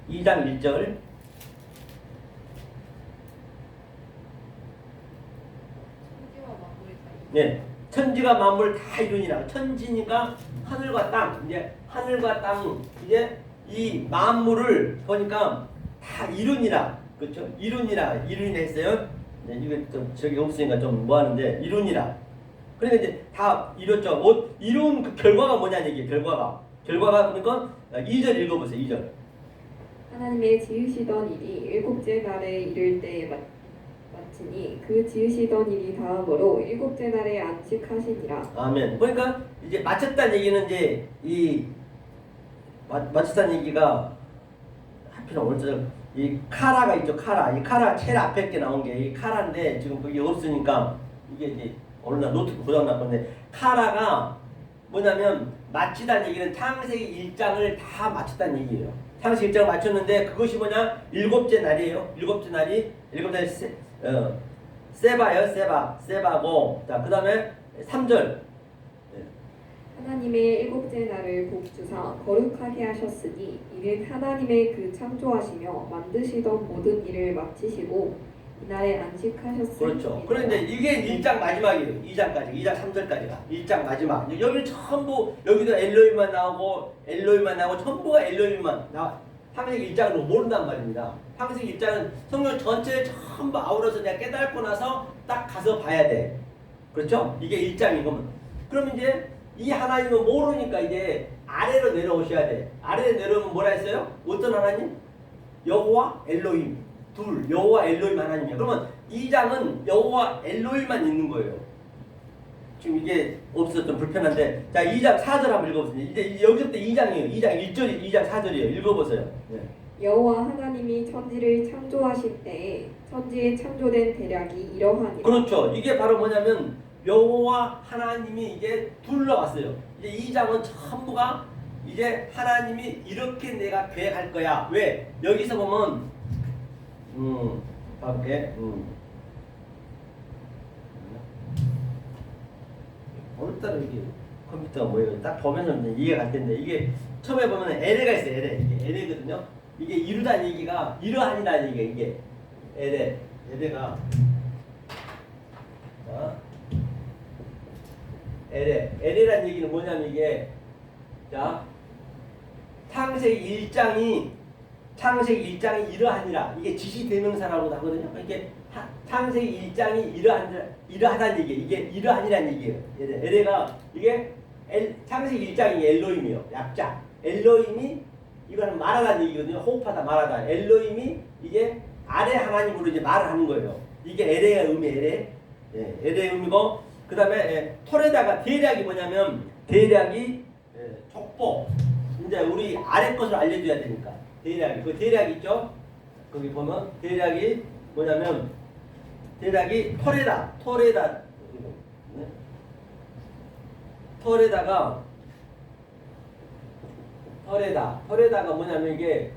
2장 1절. 네. 천지가 만물 다 이루니라. 천지니까 하늘과 땅. 이제 하늘과 땅, 이제 이 만물을 보니까 다 이루니라. 그렇죠? 이루니라 했어요. 네, 이거 좀 저기 없으니까 좀 뭐 하는데, 이루니라. 그러니까 이제 다 이뤘죠. 이룬 그 결과가 뭐냐는 얘기예요. 결과가 그러니까 2절 읽어보세요. 2절. 하나님의 지으시던 일이 일곱째 날에 이를 때에 마치니 그 지으시던 일이 다음으로 일곱째 날에 안식하시니라. 아멘. 그러니까 이제 마쳤다는 얘기는 이제 이 마쳤다는 얘기가 하필은 오늘 이 카라가 있죠. 이 카라 제일 앞에 게 나온 게 이 카라인데 지금 그게 없으니까 이게 이제 오늘 나 노트북 고장 났건데, 카라가 뭐냐면 마치다는 얘기는 창세기 1장을 다 마쳤다는 얘기예요. 창세기 1장을 마쳤는데 그것이 뭐냐? 일곱째 날이에요. 일곱째 날이 세바예요. 세바고, 자, 그 다음에 3절. 하나님의 일곱째 날을 복주사 거룩하게 하셨으니 이는 하나님의 그 창조하시며 만드시던 모든 일을 마치시고 이날에 안식하셨으니. 그렇죠. 그런데 이게 1장 마지막이에요. 2장 3절까지가 1장 마지막. 여기 전부 여기도 엘로힘만 나오고 전부가 엘로힘만 나와. 창세기 1장을 모른단 말입니다. 창세기 1장은 성경 전체를 전부 아우러서 내가 깨닫고 나서 딱 가서 봐야 돼. 그렇죠? 이게 1장이거든. 그럼 이제 이 하나님은 모르니까 이제 아래로 내려오셔야 돼. 아래로 내려오면 뭐라 했어요? 어떤 하나님? 여호와 엘로힘. 여호와 엘로힘 하나님이야. 그러면 2장은 여호와 엘로힘만 있는 거예요. 지금 이게 없어서 좀 불편한데, 자, 2장 4절 한번 읽어보세요. 이제 여기서부터 2장이에요. 2장 1절이 2장 4절이에요. 읽어보세요. 네. 여호와 하나님이 천지를 창조하실 때에 천지에 창조된 대략이 이러하니라. 그렇죠. 이게 바로 뭐냐면 여호와 하나님이 이제 둘러왔어요. 이제 2장은 전부가 이제 하나님이 이렇게 내가 계획할 거야. 왜? 여기서 보면 봐볼게. 오늘따라 이게 컴퓨터가 뭐예요? 딱 보면은 이제 이해가 갈 텐데, 이게 처음에 보면 에레가 있어요. 이게 에레거든요. 이게 이루다는 얘기가 이러하니라는 얘기가, 이게 에레가 자, 에레라는 얘기는 뭐냐면, 이게 자, 창세기 1장이 이러하니라, 이게 지시대명사라고 하거든요. 이게 창세기 1장이 이러하다는 얘기예요. 이게 이러하니라는 얘기예요. 에레가 이게 창세기 1장이 엘로힘이에요. 약자. 엘로힘이 이거는 말하다는 얘기거든요. 호흡하다, 말하다. 엘로힘이 이게 아래 하나님으로 이제 말을 하는 거예요. 이게 에레의 의미, 에레의 의미고, 그 다음에 토레다가 대략이 뭐냐면, 대략이 족보. 이제 우리 아래 것을 알려줘야 되니까. 그 대략 있죠? 거기 보면 대략이 뭐냐면, 대략이 토레다가 뭐냐면, 이게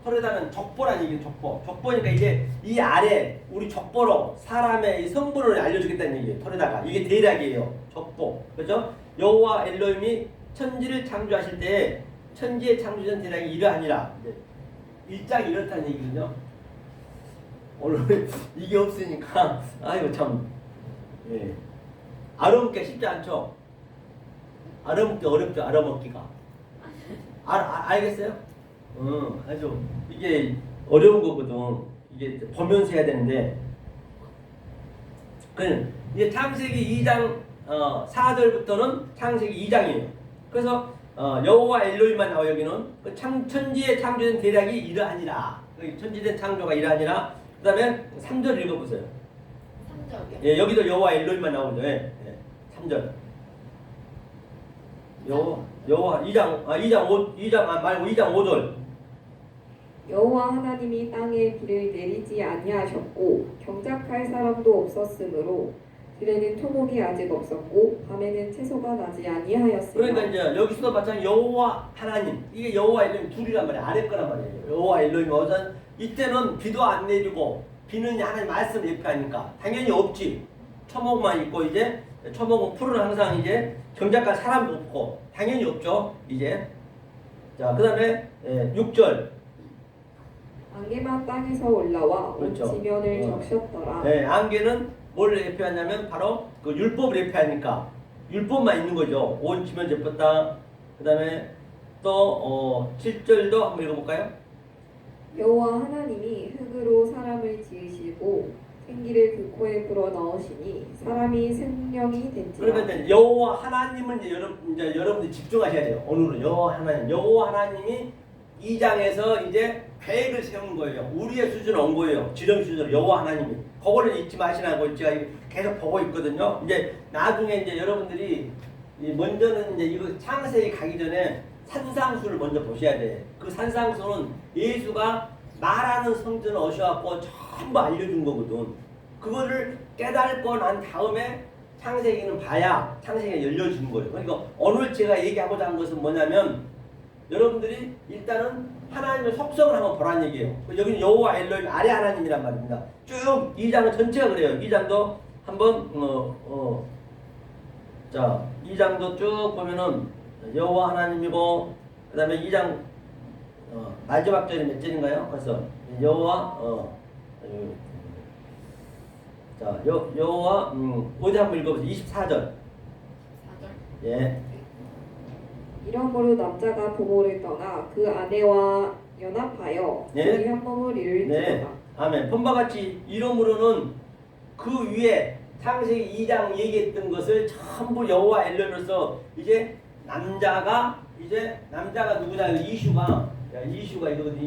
토레다는 족보라는 얘기예요. 족보니까 이제 이 아래 우리 족보로 사람의 성분을 알려주겠다는 얘기예요. 토레다가 이게 대략이에요. 족보, 그렇죠? 여호와 엘로힘이 천지를 창조하실 때 천지의 창조전 대략이 이러하니라. 일장이 이렇다는 얘기거든요. 오늘 이게 없으니까 아이고 참 예. 알아먹기가 쉽지 않죠. 알아먹기 어렵죠. 알아먹기가. 알겠어요? 아주 이게 어려운 거거든. 이게 보면서 해야 되는데. 그 이제 창세기 2장 4절부터는 창세기 2장이에요. 그래서 여호와 엘로힘만 나와 여기는 그 천지의 창조된 대략이 이러하니라. 천지된 창조가 이러하니라. 그다음에 3절 읽어보세요. 3절이요? 예, 여기도 여호와 엘로힘만 나오죠. 예, 3절. 여호와 2장 말고 2장 5절. 여호와 하나님이 땅에 비를 내리지 아니하셨고 경작할 사람도 없었으므로 들에는 토목이 아직 없었고 밤에는 채소가 나지 아니하였으나 그러니까 이제 여기서도 마찬가지 여호와 하나님 이게 여호와 엘로힘 둘이란 말이에요. 아래 거란 말이에요. 여호와 엘로힘 어선 이때는 비도 안 내리고 비는 하나님 말씀 예표하니까 당연히 없지. 초목만 있고 이제 초목은 풀은 항상 이제 경작할 사람도 없고 당연히 없죠. 이제 자 그다음에 6절. 안개만 땅에서 올라와 온 그렇죠. 지면을 적셨더라. 네, 안개는 뭘 예표하냐면 바로 그 율법을 예표하니까 율법만 있는 거죠. 온 지면 접었다. 그 다음에 또 7절도 한번 읽어볼까요? 여호와 하나님이 흙으로 사람을 지으시고 생기를 그 코에 불어 넣으시니 사람이 생명이 된지라. 그러니까 이제 여호와 하나님은 이제 여러분들이 집중하셔야 돼요. 오늘은 여호와 하나님이 2장에서 이제 계획을 세운 거예요. 우리의 수준은 온 거예요. 지름 수준으로 여호와 하나님이. 그거를 잊지 마시라고 제가 계속 보고 있거든요. 이제 나중에 이제 여러분들이 먼저는 이제 이거 창세기 가기 전에 산상수를 먼저 보셔야 돼. 그 산상수는 예수가 말하는 성전을 오셔갖고 전부 알려준 거거든. 그거를 깨닫고 난 다음에 창세기는 봐야 창세기가 열려지는 거예요. 그러니까 오늘 제가 얘기하고자 하는 것은 뭐냐면 여러분들이 일단은 하나님의 속성을 한번 보라는 얘기예요. 여기는 여호와 엘로힘 아래 하나님이란 말입니다. 쭉 2장은 전체가 그래요. 2장도 한번 자 2장도 쭉 보면은 여호와 하나님이고 그 다음에 2장 마지막 절이 몇 절인가요? 그래서 여호와 자 여호와 어디 한번 읽어보세요. 24절. 4절. 예. 이러므로 남자가 부모를 떠나 그 아내와 연합하여 네. 둘이 한 몸을 이룰지어다. 네. 아멘. 본바 같이 이름으로는 그 위에 창세기 2장 얘기했던 것을 전부 여호와 엘로힘으로서 이제 남자가 누구냐 이슈가 이거거든.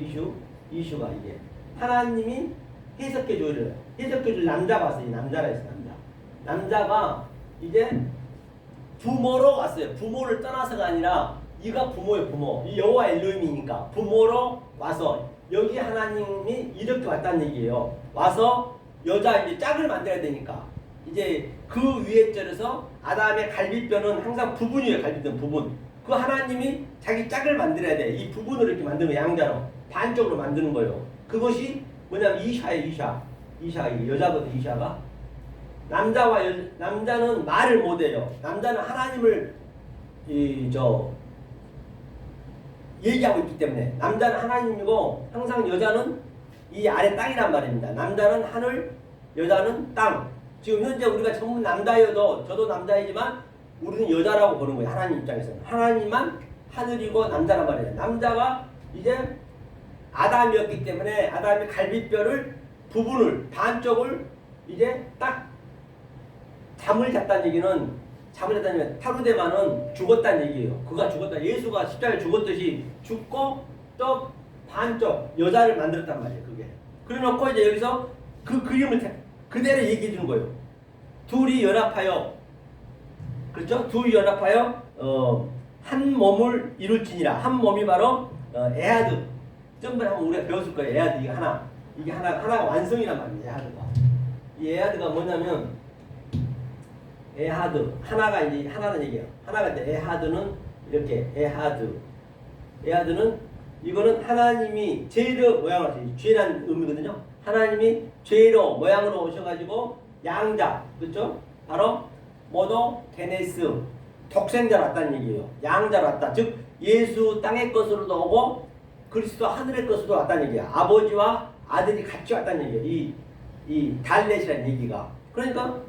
이슈가 이게 하나님이 해석해줄 남자가 왔어요. 남자라 했어. 남자가 이제 부모로 왔어요. 부모를 떠나서가 아니라 이가 부모예요. 부모. 이 여호와 엘로힘이니까 부모로 와서 여기 하나님이 이렇게 왔다는 얘기예요. 와서 여자 이제 짝을 만들어야 되니까 이제 그 위에 절에서 아담의 갈비뼈는 항상 부분이에요. 갈비뼈는 부분. 그 하나님이 자기 짝을 만들어야 돼. 이 부분으로 이렇게 만드는 거예요. 양자로 반쪽으로 만드는 거예요. 그것이 뭐냐면 이샤예요. 이샤 이게 여자거든. 이샤가 남자는 말을 못해요. 남자는 하나님을 얘기하고 있기 때문에 남자는 하나님이고 항상 여자는 이 아래 땅이란 말입니다. 남자는 하늘, 여자는 땅. 지금 현재 우리가 전부 남자여도 저도 남자이지만 우리는 여자라고 보는 거예요. 하나님 입장에서는 하나님만 하늘이고 남자란 말이에요. 남자가 이제 아담이었기 때문에 아담의 갈비뼈를 부분을 반쪽을 이제 딱 잠을 잤다는 얘기는 타루데마는 죽었다는 얘기예요. 그가 죽었다. 예수가 십자가에 죽었듯이 죽고 또 반쪽 여자를 만들었단 말이에요. 그게. 그래놓고 이제 여기서 그 그림을 그대로 얘기해 주는 거예요. 둘이 연합하여 그렇죠? 둘이 연합하여 한 몸을 이룰지니라. 한 몸이 바로 에하드. 전번에 한번 우리가 배웠을 거예요. 에하드 이게 하나가 완성이란 말이에요. 에하드가. 이 에하드가 뭐냐면 에하드 하나가 이제 하나는 얘기예요. 하나가 이제 에하드는 이렇게 에하드는 이거는 하나님이 죄로 모양으로 하세요. 죄란 의미거든요. 하나님이 죄로 모양으로 오셔가지고 양자 그렇죠? 바로 모노게네스 독생자로 왔다는 얘기예요. 양자로 왔다. 즉 예수 땅의 것으로도 오고 그리스도 하늘의 것으로 왔다는 얘기야. 아버지와 아들이 같이 왔다는 얘기야. 이 달렛이라는 얘기가. 그러니까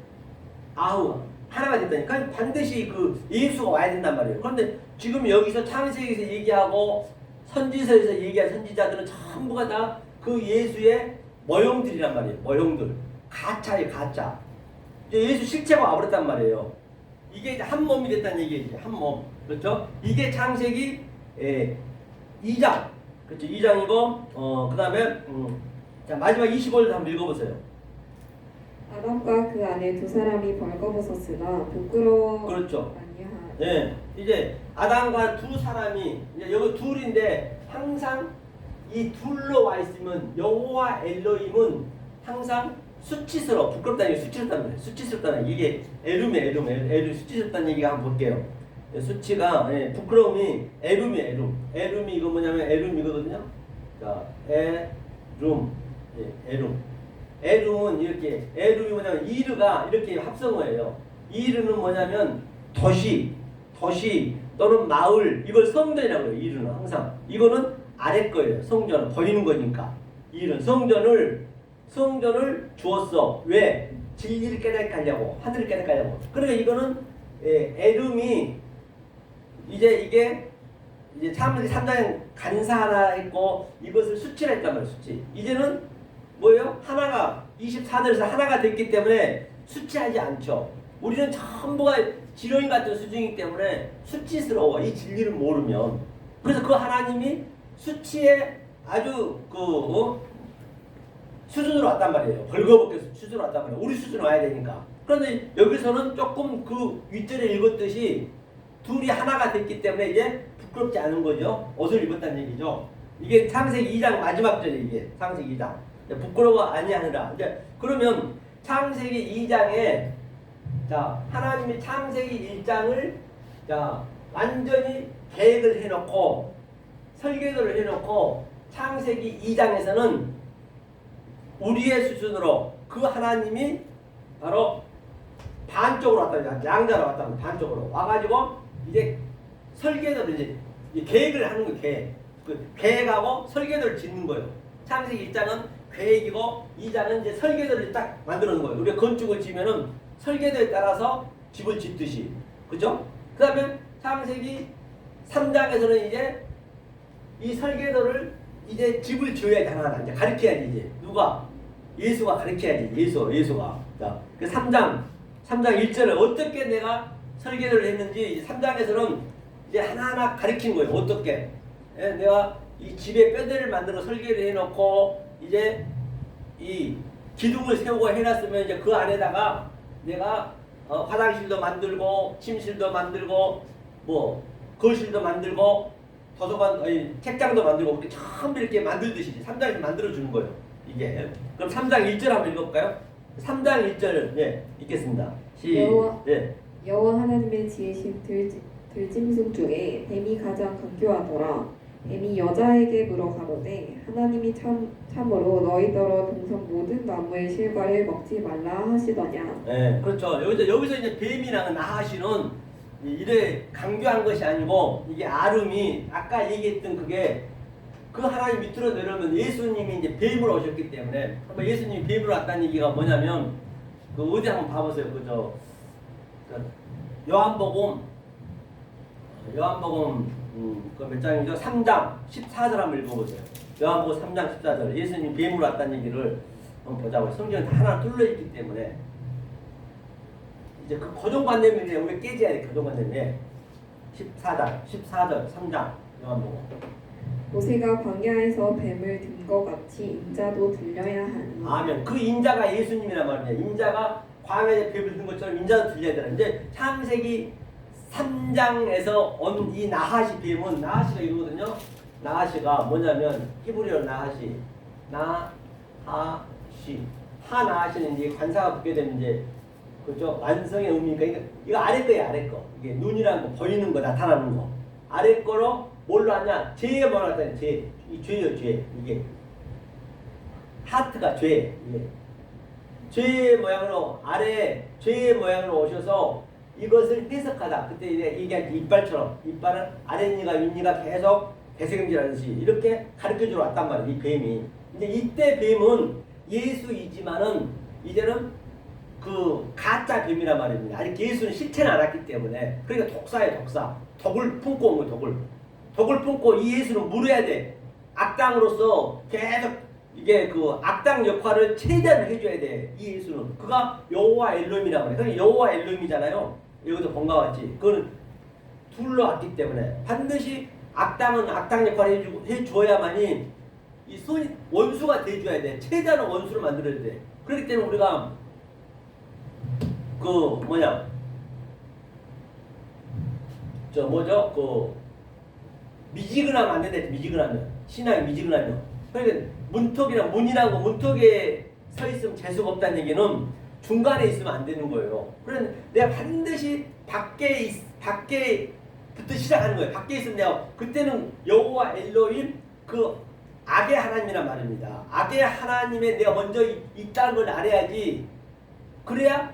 아우 하나가 됐다니까 반드시 그 예수가 와야 된단 말이에요. 그런데 지금 여기서 창세기에서 얘기하고 선지서에서 얘기한 선지자들은 전부가 다 그 예수의 모형들이란 말이에요. 모형들. 가짜예요, 가짜. 이제 예수 실체가 와버렸단 말이에요. 이게 이제 한 몸이 됐다는 얘기지, 한 몸. 그렇죠? 이게 창세기 2장. 그렇죠? 2장이고, 그 다음에, 자, 마지막 25절 한번 읽어보세요. 아담과 그 아내 두 사람이 벌거벗었으나 부끄러워 그렇죠. 아니하. 예, 이제 아담과 두 사람이, 이제 여기 둘인데, 항상 이 둘로 와 있으면 여호와 엘로힘은 항상 수치스러워, 부끄럽다는 얘기, 수치스럽다는 거예요. 수치스럽다는 얘기. 이게 에룸, 수치스럽다는 얘기가 한번 볼게요. 수치가, 부끄러움이 에룸이에요, 에룸. 에룸이 이거 뭐냐면 에룸이거든요. 자, 에룸, 에룸. 에룸은 이렇게, 에룸이 뭐냐면 이르가 이렇게 합성어예요. 이르는 뭐냐면 도시 또는 마을, 이걸 성전이라고 해요. 이르는 항상. 이거는 아래 거예요. 성전은 보이는 거니까. 이르는 성전을 주었어. 왜? 진리를 깨닫게 하려고, 하늘을 깨닫게 하려고. 그러니까 이거는 에룸이 이게 창세기 3장에 간사 하나 했고 이것을 수치라 했단 말이에요. 수치. 이제는 뭐예요? 하나가 24절에서 하나가 됐기 때문에 수치하지 않죠. 우리는 전부가 지렁이 같은 수준이기 때문에 수치스러워. 이 진리를 모르면. 그래서 그 하나님이 수치에 아주 수준으로 왔단 말이에요. 벌거벗게 수준으로 왔단 말이에요. 우리 수준으로 와야 되니까. 그런데 여기서는 조금 그 윗절에 읽었듯이 둘이 하나가 됐기 때문에 이제 부끄럽지 않은 거죠. 옷을 입었다는 얘기죠. 이게 창세기 2장 마지막 절에 이게 창세기 2장. 부끄러워 아니하느라. 이제 그러면 창세기 2장에 자 하나님이 창세기 1장을 자 완전히 계획을 해놓고 설계도를 해놓고 창세기 2장에서는 우리의 수준으로 그 하나님이 바로 반쪽으로 왔다, 양자로 왔다, 반쪽으로 와가지고 이제 설계도를 이제 계획을 하는 거예요. 계획. 그 계획하고 설계도를 짓는 거예요. 창세기 1장은 계획이고 2장은 이제 설계도를 딱 만들어 놓은 거예요. 우리가 건축을 지면은 설계도에 따라서 집을 짓듯이, 그죠? 그 다음에 창세기 3장에서는 이제 이 설계도를 이제 집을 지어야지 하나하나 이제 가르쳐야지 이제 누가 예수가 가르쳐야지 예수가 자 그 3장 1절에 어떻게 내가 설계도를 했는지 3장에서는 이제 하나하나 가르친 거예요. 어떻게 내가 이 집에 뼈대를 만들어 설계를 해놓고 이제 이 기둥을 세우고 해놨으면 이제 그 안에다가 내가 화장실도 만들고 침실도 만들고 뭐 거실도 만들고 도서관 책장도 만들고 그렇게 전부 이렇게 만들듯이 3장에서 만들어주는 거예요. 이게 그럼 3장 1절 한번 읽어볼까요? 3장 1절 읽겠습니다. 여호와 하나님의 지으신 들짐승 중에 뱀이 가장 강교하더라. 뱀이 여자에게 물어 가로되 하나님이 참으로 너희더러 동산 모든 나무의 실과를 먹지 말라 하시더냐. 네, 그렇죠. 여기서 이제 뱀이라는 나하시는 이래 강교한 것이 아니고 이게 아름이 아까 얘기했던 그게 그 하나님 밑으로 내려오면 예수님이 이제 뱀으로 오셨기 때문에 한번 예수님이 뱀으로 왔다는 얘기가 뭐냐면 그 어디 한번 봐보세요. 요한복음 그 몇 장이죠? 3장 14절 한번 읽어보세요. 요한복음 3장 14절 예수님이 뱀으로 왔다는 얘기를 한번 보자고요. 성경은 다 하나 뚫려있기 때문에 이제 그 고정관념이 우리가 깨져야 돼. 고정관념이 14절 3장 요한복음 모세가 광야에서 뱀을 든 것 같이 인자도 들려야 하니. 아멘. 그 인자가 예수님이란 말이에요. 인자가 광야에 뱀을 든 것처럼 인자도 들려야 되는. 이제 창세기 3장에서 온 이 나하시 뱀은 나하시가 이거거든요. 나하시가 뭐냐면 히브리어 나하시 하나하시는 이제 관사가 붙게 되면 이제 그죠 완성의 의미니까 이거 아래 거예요. 아래 거. 이게 눈이라는 거 보이는 거 나타나는 거. 아래 거로 뭘로 하냐? 죄에 뭐라 하잖아요. 이 죄예요. 죄. 이게 하트가 죄. 이게 죄의 모양으로 아래 죄의 모양으로 오셔서 이것을 해석하다. 그때 이제 얘기한 이빨처럼 이빨은 아랫니가 윗니가 계속 배색임질하듯이 이렇게 가르쳐주러 왔단 말이에요. 이 뱀이. 이제 이때 뱀은 예수이지만은 이제는 그 가짜 뱀이란 말입니다. 아직 예수는 실체는 않았기 때문에. 그러니까 독사예요, 독사. 독을 품고 온 거예요, 독을 품고 이 예수는 물어야 돼. 악당으로서 계속 이게 그 악당 역할을 최대한 해줘야 돼. 이 예수는. 그가 여호와 엘로힘이라고 그래. 그러니까 여호와 엘로힘이잖아요. 여기도 본과 같이. 그건 둘러 왔기 때문에 반드시 악당은 악당 역할을 해줘야만이 이 원수가 돼줘야 돼. 최대한 원수를 만들어야 돼. 그렇기 때문에 우리가 그 뭐냐 저 뭐죠 그 미지근하면 안 된다. 미지근하면 신앙이 미지근하면 그러니까 문턱이랑 문이라고 문턱에 서 있으면 재수가 없다는 얘기는 중간에 있으면 안 되는 거예요. 그래서 내가 반드시 밖에부터 시작하는 거예요. 밖에 있으면 내가 그때는 여호와 엘로힘 그 악의 하나님이란 말입니다. 악의 하나님에 내가 먼저 있다는 걸 알아야지. 그래야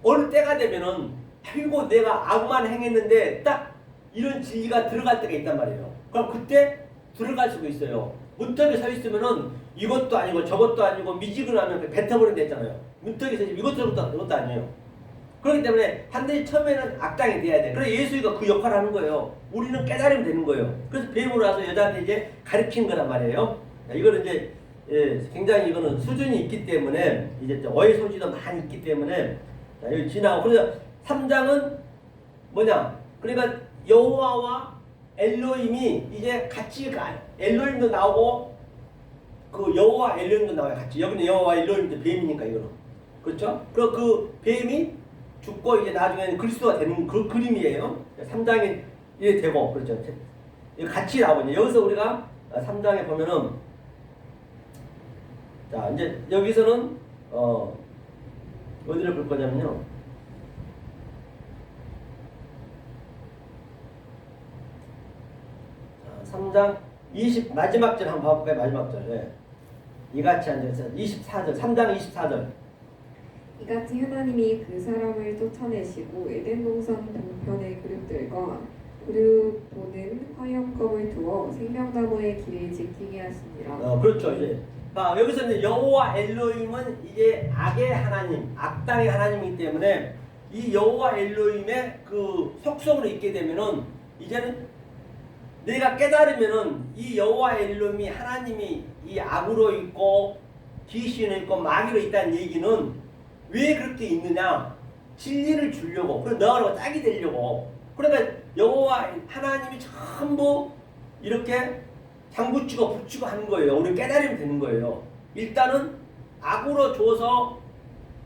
어느 때가 되면은 아이고 내가 악만 행했는데 딱 이런 진리가 들어갈 때가 있단 말이에요. 그럼 그때 들어갈 수가 있어요. 문턱에 서 있으면은 이것도 아니고 저것도 아니고 미지근하면 뱉어버린 데 있잖아요. 문턱에 서 있으면 이것도 아니에요. 그렇기 때문에 반드시 처음에는 악당이 돼야 돼. 그래서 예수가 그 역할을 하는 거예요. 우리는 깨달으면 되는 거예요. 그래서 뱀으로 와서 여자한테 이제 가르친 거란 말이에요. 이거는 이제 굉장히 이거는 수준이 있기 때문에 이제 어휘 소지도 많이 있기 때문에 자, 여기 지나고 그래서 3장은 뭐냐? 그러니까 여호와와 엘로힘이 이제 같이 엘로힘도 나오고 그 여호와 엘로힘도 나와요. 같이. 여기는 여호와 엘로힘도 뱀이니까 이거는. 그렇죠? 그리고 그 뱀이 죽고 이제 나중에는 그리스도가 되는 그 그림이에요. 3장이 이래 되고 그렇죠. 같이 나오거든요. 여기서 우리가 3장에 보면은 자 이제 여기서는 어디를 볼 거냐면요. 자, 3장 20 마지막 절 한번 봐볼까요? 마지막 절. 네. 이같이 앉아서 24절 3장 24절 이같이 하나님이 그 사람을 쫓아내시고 에덴 동산 동편의 그룹들과 그룹 보는 화염검을 두어 생명나무의 길을 지키게 하시니라. 그렇죠. 이제 여기서 이제 여호와 엘로힘은 이제 악의 하나님, 악당의 하나님이기 때문에 이 여호와 엘로힘의 그 속성으로 있게 되면은 이제는 내가 깨달으면은 이 여호와 엘로힘이 하나님이 이 악으로 있고 귀신으로 있고 마귀로 있다는 얘기는 왜 그렇게 있느냐? 진리를 주려고. 그래서 너하고 짝이 되려고. 그러니까 여호와 하나님이 전부 이렇게 장붙이고 붙이고 하는 거예요. 우리 깨달으면 되는 거예요. 일단은 악으로 줘서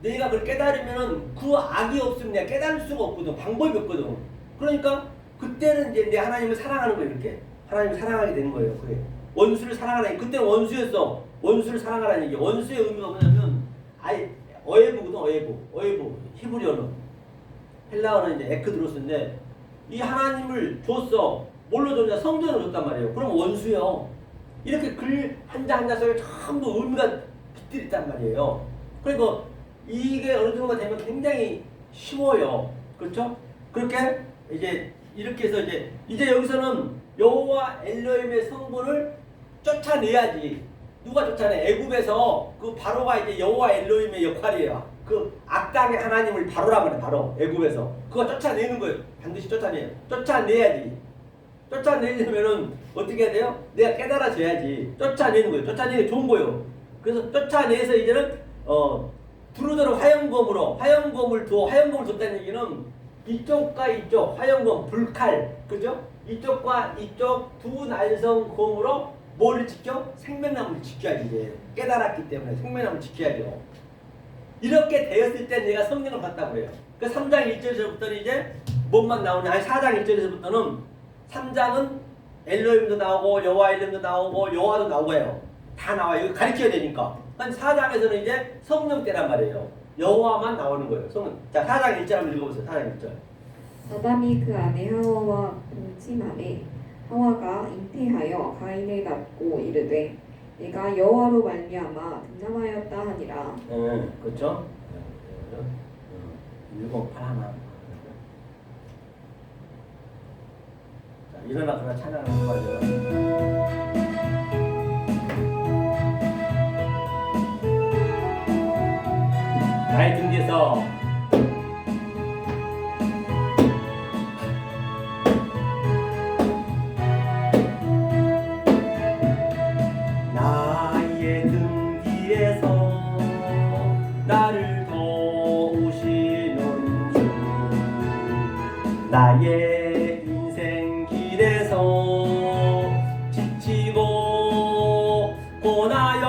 내가 그걸 깨달으면은 그 악이 없으면 내가 깨달을 수가 없거든. 방법이 없거든. 그러니까 그때는 이제 내 하나님을 사랑하는 거예요. 이렇게 하나님을 사랑하게 되는 거예요. 그래. 원수를 사랑하라. 그때는 원수였어. 원수를 사랑하라는 얘기. 원수의 의미가 뭐냐면 아예 어예부거든. 어예부. 히브리어는 헬라어는 이제 에크드로스인데 이 하나님을 줬어. 뭘로 줬냐? 성전을 줬단 말이에요. 그럼 원수요. 이렇게 글 한 장 한 장 속에 전부 의미가 깃들어 있단 말이에요. 그러니까 이게 어느 정도 되면 굉장히 쉬워요. 그렇죠? 그렇게 이제 이렇게 해서 이제 여기서는 여호와 엘로힘의 성분을 쫓아내야지. 누가 쫓아내? 애굽에서 그 바로가 이제 여호와 엘로힘의 역할이에요. 그 악당의 하나님을 바로라고 그래. 바로 애굽에서 그거 쫓아내는 거예요. 반드시 쫓아내요. 쫓아내야지. 쫓아내려면은 어떻게 해야 돼요? 내가 깨달아져야지. 쫓아내는 거예요. 쫓아내는 게 좋은 거예요. 그래서 쫓아내서 이제는 두루두루 화염검을 뒀다는 얘기는 이쪽과 이쪽 화염검 불칼 그죠? 이쪽과 이쪽 두 날성검으로 뭐를 지켜? 생명나무를 지켜야지. 이제 깨달았기 때문에 생명나무를 지켜야죠. 이렇게 되었을 때 내가 성령을 받다고 해요. 그 3장 1절에서부터는 이제 뭔만 나오냐? 아니 4장 1절에서부터는 3장은 엘로힘도 나오고 여호와 엘로힘도 나오고 여호와도 나오고요. 다 나와요. 이거 가르쳐야 되니까. 한 4장에서는 이제 성령 때란 말이에요. 여호와만 나오는 거예요. 성령. 자 4장 1절 한번 읽어보세요. 4장 1절. 아담이 그 아내 하와와 동침하매 하와가 잉태하여 가인을 낳고 이르되 내가 여호와로 말미암아 등남하였다 하니라. 그렇죠. 108 하나. 자, 일어나 그러나 찬양하는 거죠. 나의 등 뒤에서 나의 등 뒤에서 나를 도우시는 주 나의 인생 길에서 지치고 고나여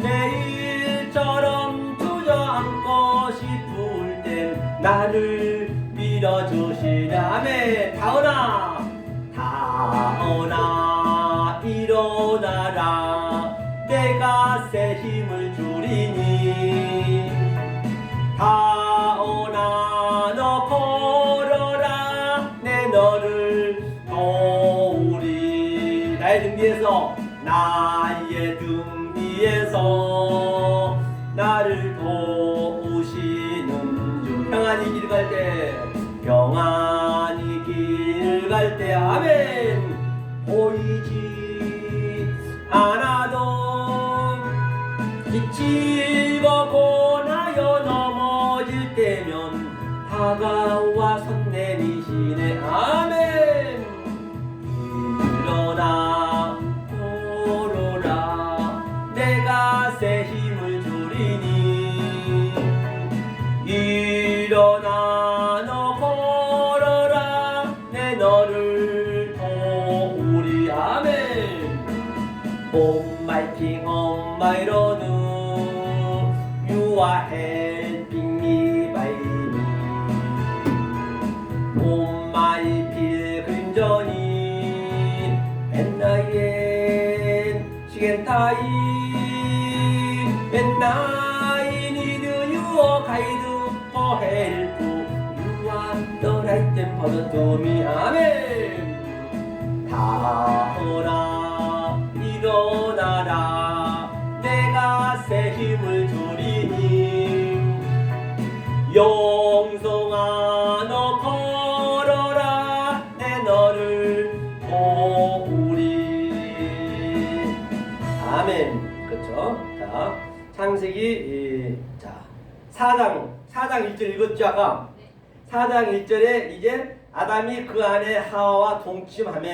내일처럼 주저앉고 싶을 땐 나를 밀어주시라매 다은아 일어나라 내가 새 힘을 주리니 다은아 너 걸어라 내 너를 도우리 나의 등 뒤에서 나의 등 뒤에서 나를 도우시는 주 평안히 길 갈 때 평안히 길 갈 때 아멘 보이지 않아도 지치고 고나여 넘어질 때면 다가와 손 내미시네 아멘 일어나 걸어라 내가 새 힘을 주리니 일어나 너 걸어라 내 너를 도우리 아멘 On my king, on my road, you are helping me by me. On my pilgrim journey, and I am sick and tired, and I need your guide for help. You are the right temper to me, amen. 다은아 일어나라 내가 새 힘을 주리니 영성아 너 걸어라 내 너를 도우리 아멘 그렇죠 자 창세기 자 4장 1절 읽었죠 아까 4장 1절에 이제 아담이 그 안에 하와와 동침하며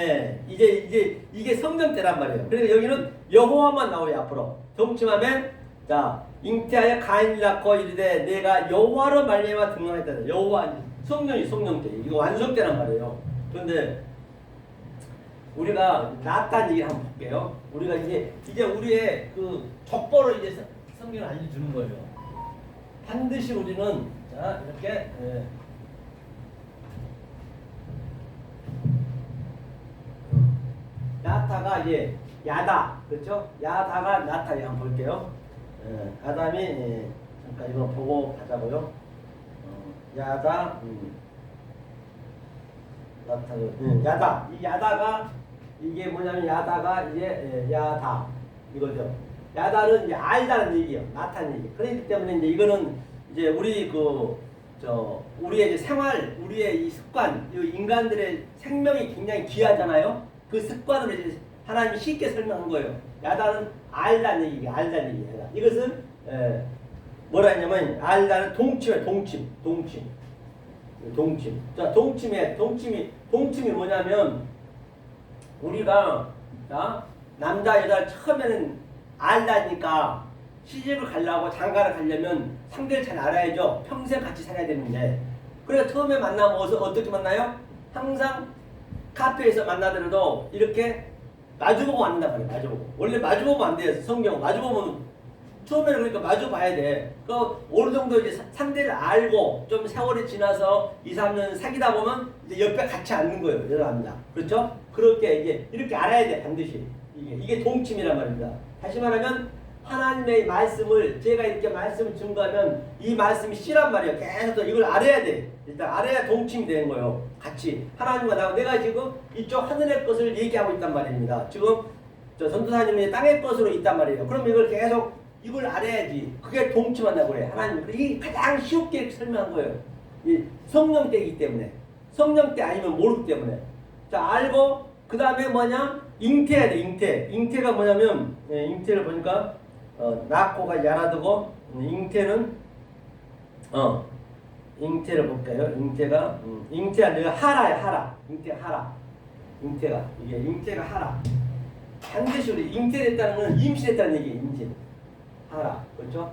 이제 이게 성전 때란 말이에요. 그러니까 여기는 여호와만 나오요 앞으로 동침하며 자 잉태하여 가인을 낳고 이르되 내가 여호와로 말미암아 등록했다. 여호와 성령이 성령 때 이거 완성 때란 말이에요. 그런데 우리가 낳았다는 얘기 한번 볼게요. 우리가 이제 우리의 그 족보를 이제 성경을 알려주는 거예요. 반드시 우리는 자 이렇게 야타가 이제 야다 그렇죠? 야다가 나타 한번 볼게요. 아담이 잠깐 이거 보고 가자고요. 야다 나타 야다 이 야다가 이게 뭐냐면 야다가 이제 야다 이거죠. 야다는 이제 알다는 얘기예요. 나타는 얘기. 그렇기 때문에 이제 이거는 이제 우리 우리의 이제 생활, 우리의 이 습관, 이 인간들의 생명이 굉장히 귀하잖아요. 그 습관으로 이제 하나님이 쉽게 설명한 거예요. 야다는 알다는 얘기예요. 알다는 얘기예요. 이것은 뭐라 했냐면 알다는 동침이에요. 동침. 자, 동침이 뭐냐면 우리가 남자 여자 처음에는 알다니까 시집을 가려고 장가를 가려면 상대를 잘 알아야죠. 평생 같이 살아야 되는데 그래서 처음에 만나면 어떻게 만나요? 항상 카페에서 만나더라도 이렇게 마주보고 만난단 말이에요. 마주보고. 원래 마주보면 안 돼요. 성경 마주보면 처음에는 그러니까 마주봐야 돼. 그 어느 정도 이제 상대를 알고 좀 세월이 지나서 2, 3년 사귀다 보면 이제 옆에 같이 앉는 거예요. 여자 남자. 그렇죠? 그렇게 이제 이렇게 알아야 돼. 반드시. 이게 동침이란 말입니다. 다시 말하면 하나님의 말씀을 제가 이렇게 말씀을 증거하면 이 말씀이 씨란 말이에요. 계속 이걸 알아야 돼. 일단 알아야 동침이 되는 거예요. 같이 하나님과 나하고 내가 지금 이쪽 하늘의 것을 얘기하고 있단 말입니다. 지금 저 전도사님이 땅의 것으로 있단 말이에요. 그럼 이걸 계속 이걸 알아야지. 그게 동침한다고 그래. 하나님 이게 가장 쉽게 설명한 거예요. 이 성령 때이기 때문에 성령 때 아니면 모르기 때문에. 자, 알고 그 다음에 뭐냐? 잉태해야 돼. 잉태가 뭐냐면 잉태를 보니까 낳고가 야라드고 잉태는 잉태를 볼까요? 잉태가 내가 하라야. 잉태가 이게 잉태가 하라. 반드시 우리 잉태됐다는 건 임신했다는 얘기예요. 임신. 하라. 그렇죠?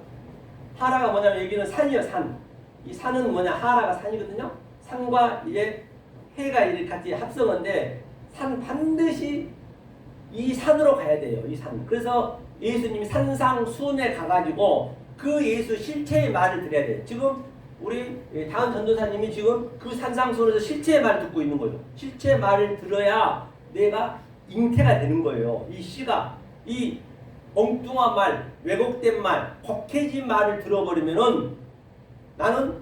하라가 뭐냐면 여기는 산이요, 산. 이 산은 뭐냐? 하라가 산이거든요. 산과 이제 해가 이렇게 같이 합성한데 산 반드시 이 산으로 가야 돼요. 이 산. 그래서 예수님이 산상수훈에 가가지고 그 예수 실체의 말을 드려야 돼요. 지금 우리 다은 전도사님이 지금 그 산상수훈에서 실체의 말을 듣고 있는 거예요. 실체의 말을 들어야 내가 잉태가 되는 거예요. 이 씨가 이 엉뚱한 말, 왜곡된 말, 곡해진 말을 들어버리면은 나는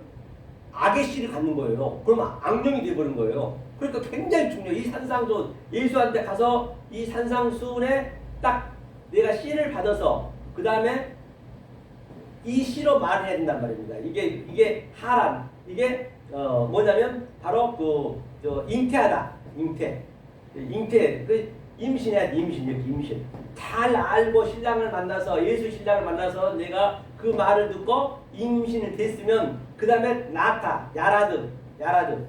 악의 씨를 갖는 거예요. 그러면 악령이 되어버린 거예요. 그러니까 굉장히 중요해요. 이 산상수훈, 예수한테 가서 이 산상수훈에 딱 내가 씨를 받아서 그 다음에 이 씨로 말을 해야 된단 말입니다. 이게 하란, 이게 뭐냐면 바로 잉태하다, 잉태, 그 임신해야 돼. 임신. 잘 알고 신랑을 만나서 예수 신랑을 만나서 내가 그 말을 듣고 임신을 됐으면 그 다음에 낳다, 야라드는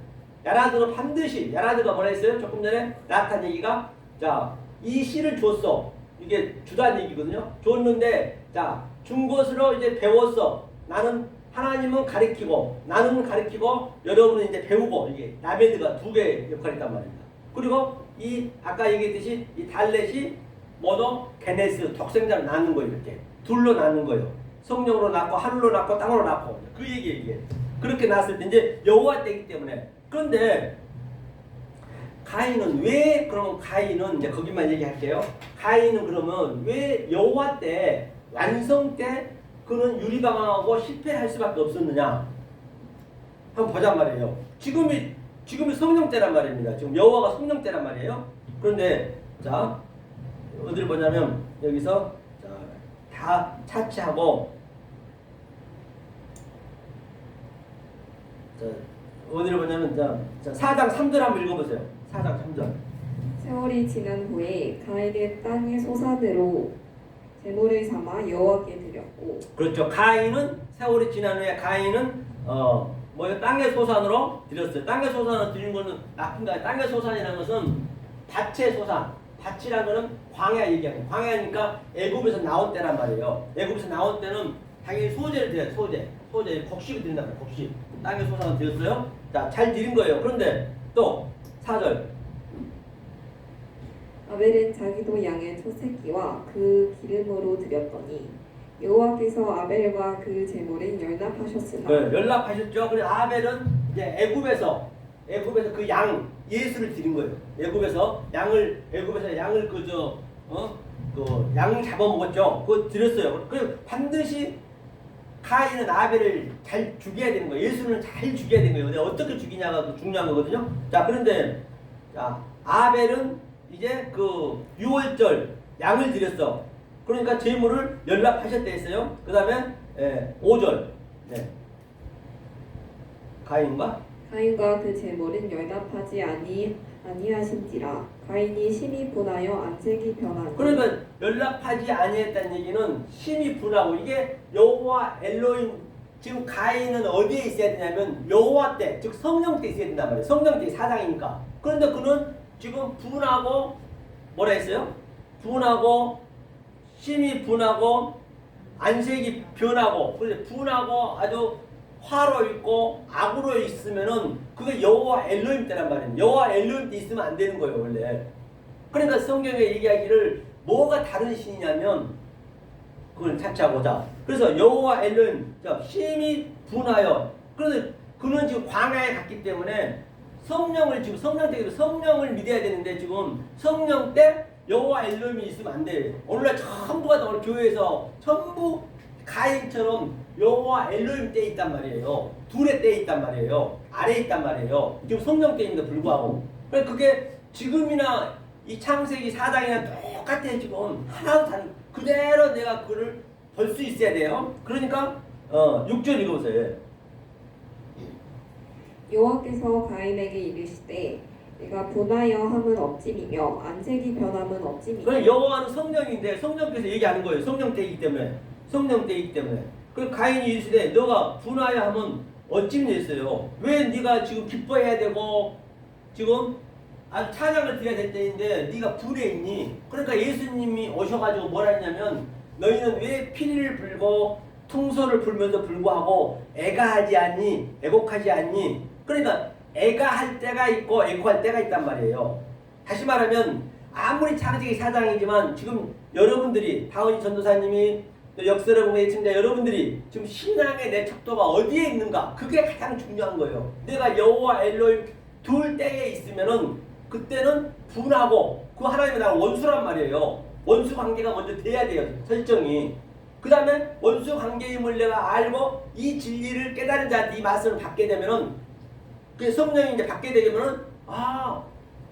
반드시 야라드가 뭐라 했어요? 조금 전에 낳았다는 얘기가 자, 이 씨를 줬어. 이게 주다는 얘기거든요. 줬는데 자, 준 것으로 이제 배웠어. 나는 하나님은 가르치고 나는 가르치고 여러분은 이제 배우고 이게 라베드가 두 개의 역할이 있단 말입니다. 그리고 이 아까 얘기했듯이 이 달렛이 모두 게네스 독생자를 낳는 거예요. 이렇게 둘로 낳는 거예요. 성령으로 낳고 하늘로 낳고 땅으로 낳고 그 얘기예요. 이게 그렇게 낳았을 때 이제 여호와 때이기 때문에. 그런데 가인은 왜 그러면 가인은 이제 거기만 얘기할게요. 가인은 그러면 왜 여호와 때 완성 때 그는 유리방황하고 실패할 수밖에 없었느냐? 한번 보자 말이에요. 지금이 성령 때란 말입니다. 지금 여호와가 성령 때란 말이에요. 그런데 자 어디를 보냐면 여기서 자, 다 차치하고 자, 어디를 보냐면 자 4장 3절 한번 읽어보세요. 4장 3절. 세월이 지난 후에 가인은 땅의 소산으로 제물을 삼아 여호와께 드렸고. 그렇죠. 가인은 세월이 지난 후에 가인은 땅의 소산으로 드렸어요. 땅의 소산으로 드린 거는 나쁜가? 땅의 소산이라는 것은 밭의 소산. 밭이라는 거는 광야 얘기하는 거예요. 광야니까 애굽에서 나온 때란 말이에요. 애굽에서 나온 때는 당연히 소재를 드려요. 소재 곡식을 드린단 말이에요. 곡식. 땅의 소산을 드렸어요. 자, 잘 드린 거예요. 그런데 또 4절. 아벨은 자기도 양의 초새끼와 그 기름으로 드렸더니 여호와께서 아벨과 그 제물을 연합하셨으나. 네, 연락하셨죠. 그래서 아벨은 이제 애굽에서 그 양 예수를 드린 거예요. 애굽에서 양을 양 잡아먹었죠. 그거 드렸어요. 그래서 반드시 가인은 아벨을 잘 죽여야 되는 거예요. 예수는 잘 죽여야 되는 거예요. 근데 어떻게 죽이냐가 중요한 거거든요. 자, 그런데 자 아벨은 이제 그 유월절 양을 드렸어. 그러니까 제물을 연락하셨다 했어요. 그 다음에 5절. 네. 가인과 그 제물은 연합하지 아니하신지라 가인이 심히 분하여 안색이 변하니. 그러니까 연락하지 아니했다는 얘기는 심히 분하고 이게 여호와 엘로힘 지금 가인은 어디에 있어야 되냐면 여호와 때 즉 성령 때 있어야 된단 말이에요. 성령 때 사장이니까. 그런데 그는 지금 분하고 뭐라 했어요? 분하고 심히 분하고 안색이 변하고 그래서 분하고 아주 화로 있고 악으로 있으면은 그게 여호와 엘로힘 때란 말이에요. 여호와 엘로힘 때 있으면 안 되는 거예요 원래. 그러니까 성경에 얘기하기를 뭐가 다른 신이냐면 그걸 차치하고자. 그래서 여호와 엘로힘 심히 분하여. 그런데 그는 지금 광야에 갔기 때문에 성령을 지금 성령을 믿어야 되는데 지금 성령 때 여호와 엘로힘이 있으면 안 돼. 오늘날 전부가 다 우리 교회에서 전부 가인처럼 여호와 엘로힘 때에 있단 말이에요. 둘의 때에 있단 말이에요. 아래에 있단 말이에요. 지금 성령 때임에도 불구하고. 그러니까 그게 지금이나 이 창세기 4장이나 똑같아. 지금 하나도 다른 그대로 내가 그를 볼 수 있어야 돼요. 그러니까 6절 읽어보세요. 여호와께서 가인에게 이르시되 내가 분하여 함은 없짐이며 안색이 변함은 없짐이며 그럼 여호와는 성령인데 성령께서 얘기하는 거예요. 성령 때이기 때문에. 성령 때이기 때문에. 그 가인이 이르시되 너가 분하여 함은 어찌면 했어요. 왜 네가 지금 기뻐해야 되고 지금 아주 찬양을 드려야 될 때인데 네가 불에 있니? 그러니까 예수님이 오셔가지고 뭐라 했냐면 너희는 왜 피리를 불고 통소를 불면서 불구하고 애가하지 않니? 애곡하지 않니? 그러니까 애가할 때가 있고 애곡할 때가 있단 말이에요. 다시 말하면 아무리 창세기 4장이지만 지금 여러분들이 박은희 전도사님이 또 역설의 공의 청자 여러분들이 지금 신앙의 내 척도가 어디에 있는가? 그게 가장 중요한 거예요. 내가 여호와 엘로힘 둘 때에 있으면은 그때는 분하고 그 하나님의 나라 원수란 말이에요. 원수 관계가 먼저 돼야 돼요. 설정이. 그 다음에 원수 관계임을 내가 알고 이 진리를 깨달은 자한테 이 말씀을 받게 되면은 그 성령이 이제 받게 되면은 아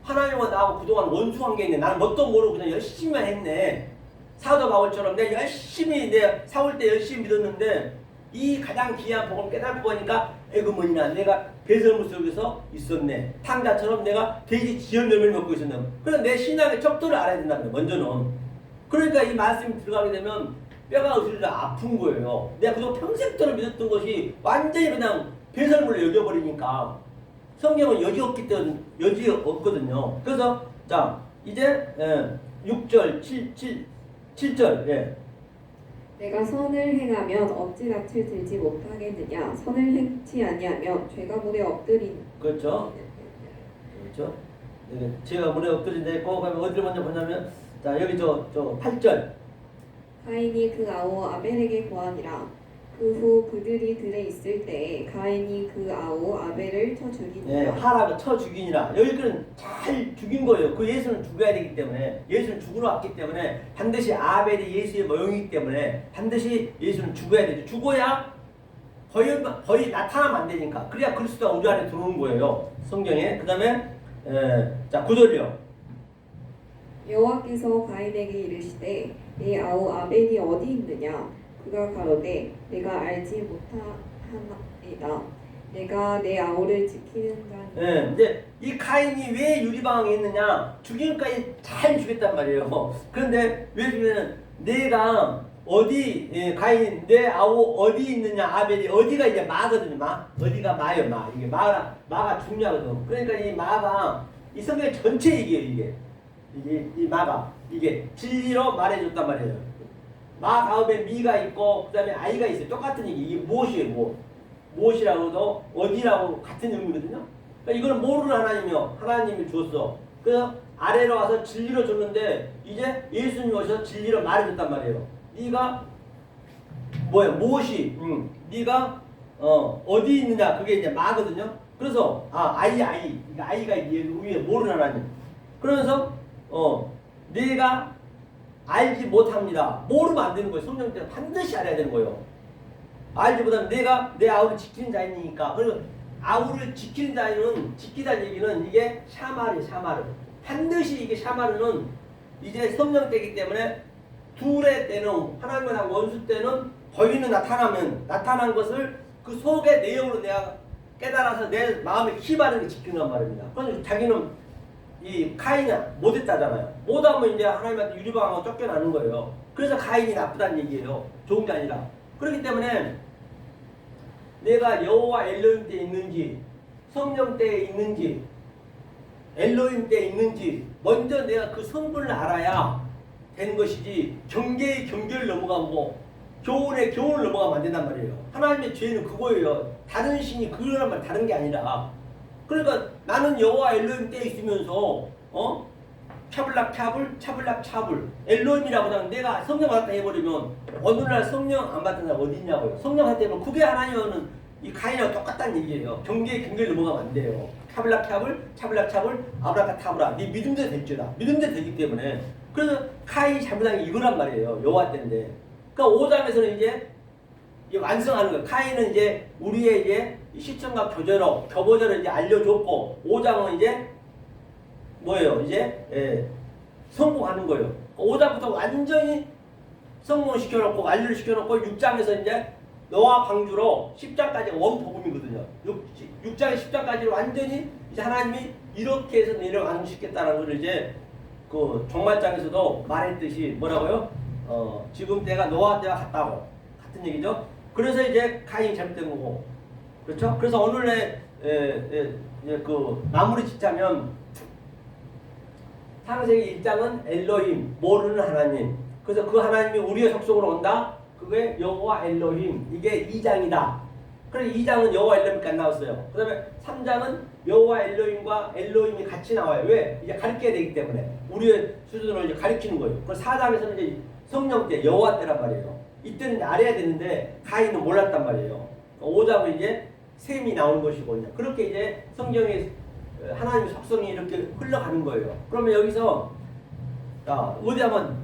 하나님과 나하고 그동안 원수 관계인데 나는 뭣도 모르고 그냥 열심히만 했네. 사도 바울처럼 내가 열심히 내 사울 때 열심히 믿었는데 이 가장 귀한 복음을 깨닫고 보니까 에그머니나 내가 배설물 속에서 있었네. 탕자처럼 내가 돼지 지연 열매를 먹고 있었네. 그래서 내 신앙의 척도를 알아야 된다는 거예요. 먼저는. 그러니까 이 말씀이 들어가게 되면 뼈가 으스러져 아픈 거예요. 내가 그동안 평생도록 믿었던 것이 완전히 그냥 배설물로 여겨버리니까 성경은 여지 없기 때문에 여지 없거든요. 그래서 자 이제 6절 7절 예. 내가 선을 행하면 어찌 낯을 들지 못하겠느냐 선을 행치 아니하면 죄가 물에 엎드린 그렇죠. 그렇죠. 네, 제가 물에 엎드린다 했고 그러면 어디를 먼저 보냐면 자 여기 저 8절 가인이 그 아우 아벨에게 고하니라 그 후 그들이 들에 있을 때에 가인이 그 아우 아벨을 쳐 죽이니라. 예, 하라고 쳐 죽이니라. 여기는 잘 죽인 거예요. 그 예수는 죽어야 되기 때문에 예수는 죽으러 왔기 때문에 반드시 아벨이 예수의 모형이기 때문에 반드시 예수는 죽어야 되죠. 죽어야 거의 나타나면 안 되니까. 그래야 그리스도가 우리 안에 들어오는 거예요. 성경에. 그 다음에 자 9절이요. 여호와께서 가인에게 이르시되 네 아우 아벨이 어디 있느냐 그가 가로되 내가 알지 못하나이다 내가 내 아우를 지키는 자니. 예, 이제 이 가인이 왜 유리방에 있느냐? 죽이기까지 잘 죽였단 말이에요. 그런데 왜 죽이면 내가 어디 가인 내 아우 어디 있느냐? 아벨이 어디가 이제 마거든요. 마 어디가 마요 마 이게 마가 중요하거든. 그러니까 이 마가 이 성경 전체 얘기예요. 이게 이 마가 이게 진리로 말해줬단 말이에요. 마 다음에 미가 있고 그 다음에 아이가 있어요. 똑같은 얘기. 이게 무엇이에요? 무엇이라고도 어디라고 같은 의미거든요. 그러니까 이거는 모르는 하나님이요. 하나님이 줬어. 그래서 아래로 와서 진리로 줬는데 이제 예수님이 오셔서 진리로 말해줬단 말이에요. 네가 뭐야? 무엇이? 네가 어디 있느냐? 그게 이제 마거든요. 그래서 아이가 위에 모르는 하나님. 그러면서 네가 알지 못합니다. 모르면 안 되는 거예요. 성령 때는 반드시 알아야 되는 거예요. 알지 못하면 내가 내 아우를 지키는 자이니까. 그리고 아우를 지키는 자는 지키다는 얘기는 이게 샤마르. 반드시 이게 샤마르는 이제 성령 때이기 때문에 둘의 때는 하나님과 원수 때는 거인은 나타난 것을 그 속의 내용으로 내가 깨달아서 내 마음에 희바르게 지키는 말입니다. 그런데 자기는 이 가인이 못했다잖아요. 못하면 이제 하나님한테 유리방하고 쫓겨나는 거예요. 그래서 가인이 나쁘다는 얘기예요. 좋은 게 아니라. 그렇기 때문에 내가 여호와 엘로힘 때 있는지 성령 때 있는지 엘로힘 때 있는지 먼저 내가 그 성분을 알아야 되는 것이지 경계의 경계를 넘어가고 교훈의 교훈을 넘어가면 안 된단 말이에요. 하나님의 죄는 그거예요. 다른 신이 그거란 말 다른 게 아니라 그러니까 나는 여호와 엘로힘 때 있으면서 차블락 차블 엘로힘이라고 그냥 내가 성령 받았다 해버리면 어느 날 성령 안 받은 사람 어디 있냐고요. 성령 받았다 해면 그게 하나님은 이 가인이랑 똑같다는 얘기예요. 경계를 넘어가면 안 돼요. 차블락 차블 아브라카타브라 네 믿음대로 됐죠. 믿음대로 되기 때문에 그래서 가인이 잘못한 게 이거란 말이에요. 여호와 때인데 그러니까 5장에서는 이제 완성하는 거예요. 카인은 이제 우리의 이제 시청과 교보제로 이제 알려줬고 5장은 이제 뭐예요? 이제 성공하는 거예요. 5장부터 완전히 성공을 시켜놓고 완료를 시켜놓고 6장에서 이제 노아 방주로 10장까지 원복음이거든요. 6장 10장까지를 완전히 이제 하나님이 이렇게 해서 너희를 완성시켰다는 걸 이제 그 종말장에서도 말했듯이 뭐라고요? 지금 때가 노아 때와 같다고 같은 얘기죠. 그래서 이제 가인이 잘못된 거고, 그렇죠? 그래서 오늘의 그 마무리 짓자면 창세기 1장은 엘로힘 모르는 하나님. 그래서 그 하나님이 우리의 속성으로 온다. 그게 여호와 엘로힘. 이게 2장이다. 그래서 2장은 여호와 엘로힘까지 나왔어요. 그 다음에 3장은 여호와 엘로힘과 엘로힘이 같이 나와요. 왜? 이제 가르쳐야 되기 때문에. 우리의 수준으로 이제 가르치는 거예요. 그래서 4장에서는 이제 성령 때, 여호와 때란 말이에요. 이때는 알아야 되는데 가인은 몰랐단 말이에요. 5장은 이제 셈이 나오는 것이고, 그렇게 이제 성경에 하나님의 속성이 이렇게 흘러가는 거예요. 그러면 여기서 자, 어디 한번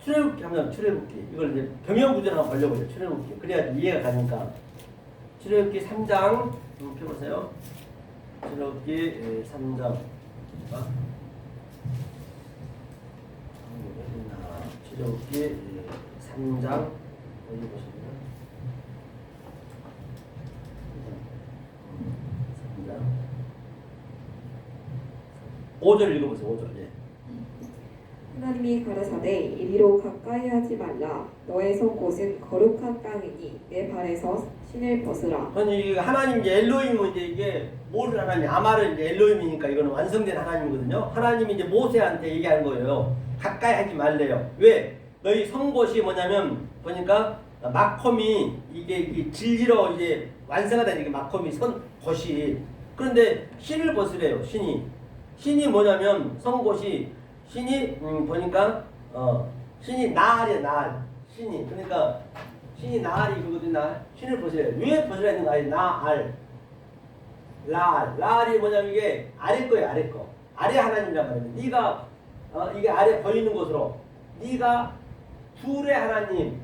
출애굽기 한번 출애굽기 이걸 이제 병영구절 한번 벌려보죠. 출애굽기 그래야 이해가 가니까. 출애굽기 3장 펴보세요. 출애굽기 3장 출애굽기 3장 어디 보시면 3장 5절 읽어보세요. 5절. 예. 하나님이 가라사대 이리로 가까이 하지 말라. 너의 선 곳은 거룩한 땅이니 내 발에서 신을 벗으라. 아니 하나님 이제 엘로힘은 이제 이게 모르는 하나님, 아말은 이제 엘로힘이니까 이거는 완성된 하나님이거든요. 하나님이 이제 모세한테 얘기한 거예요. 가까이 하지 말래요. 왜? 너희 선 곳이 뭐냐면 보니까 마콤이 이게 질지러 이제 완성하다는 게 마콤이 선 곳이. 그런데 신을 벗으래요. 신이 뭐냐면 성곳이 신이 보니까 신이 나알이야. 나알. 신이 그러니까 신이 나알이 그거든. 나알. 신을 벗으래요. 왜 벗으라 했는 거야? 나알. 라알이 뭐냐면 이게 아래 거예요. 아래 거. 아래 하나님이란 말이에요. 네가 이게 아래 보이는 곳으로 네가 둘의 하나님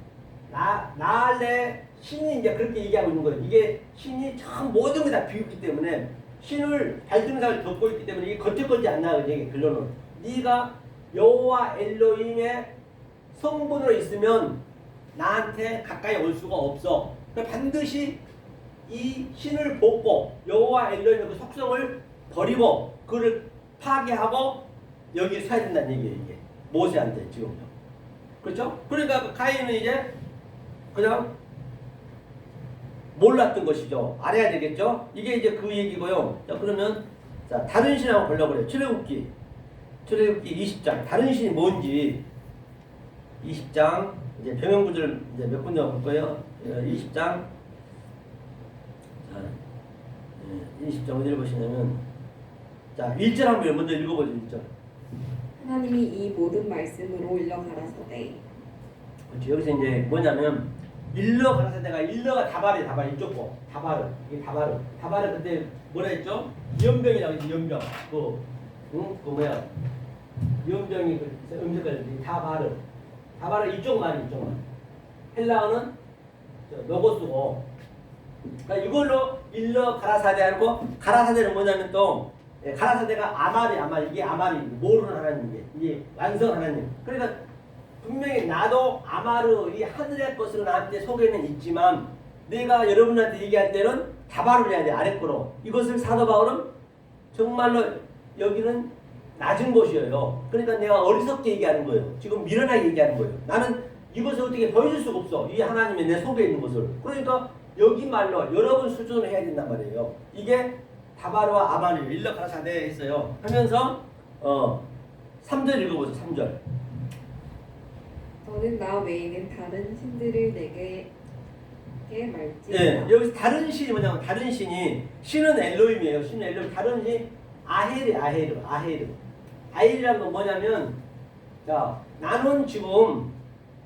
나알의 신이 이제 그렇게 얘기하고 있는 거예요. 이게 신이 참 모든 게 다 비웃기 때문에 신을 발등상을 덮고 있기 때문에 이게 겉에거지 안 나가죠. 이게 결론은 네가 여호와 엘로힘의 성분으로 있으면 나한테 가까이 올 수가 없어. 그러니까 반드시 이 신을 벗고 여호와 엘로힘의 그 속성을 버리고 그를 파괴하고 여기 서야 된다는 얘기예요. 이게 모세한테 지금요. 그렇죠? 그러니까 가인은 이제 그냥 몰랐던 것이죠. 알아야 되겠죠? 이게 이제 그 얘기고요. 자, 그러면 자, 다른 신 한번 보려고 그래요. 출애굽기 20장. 다른 신이 뭔지 20장 이제 병영구절 이제 몇 군데 볼 거예요. 20장 자, 20장 어디를 보시냐면 자, 1절 한번 먼저 읽어보죠. 1절. 하나님이 이 모든 말씀으로 일러 가라사대. 그렇죠. 여기서 이제 뭐냐면 일러 가라사대가 일러가 다발이 이쪽 거 다바르 이게 다바르 그때 뭐라 했죠? 연병이라고 했지. 연병 그 뭐야 연병이 그 음색을 다바르 이쪽 말이 이쪽 말. 헬라어는 로고스고. 그러니까 이걸로 일러 가라사대하고 가라사대는 뭐냐면 또 가라사대가 아말 이게 아말이 모르는 하나님 이게 완성 하나님. 그러니까 분명히 나도 아마르 이 하늘의 것으로 나한테 속에는 있지만 내가 여러분한테 얘기할 때는 다바를 해야 돼. 아래 거로. 이것을 사도 바울은 정말로 여기는 낮은 곳이에요. 그러니까 내가 어리석게 얘기하는 거예요. 지금 미련하게 얘기하는 거예요. 나는 이것을 어떻게 보여줄 수가 없어. 이 하나님의 내 속에 있는 것을. 그러니까 여기 말로 여러분 수준으로 해야 된단 말이에요. 이게 다바르와 아마르 일러 가라사대 했어요. 하면서 3절 읽어보세요. 3절. 너는 나 외에는 다른 신들을 내게 말지. 예, 여기서 다른 신이 뭐냐면 다른 신은 엘로힘이에요. 신은 엘로힘. 다른 신 아헬이라는 건 뭐냐면 자, 나는 지금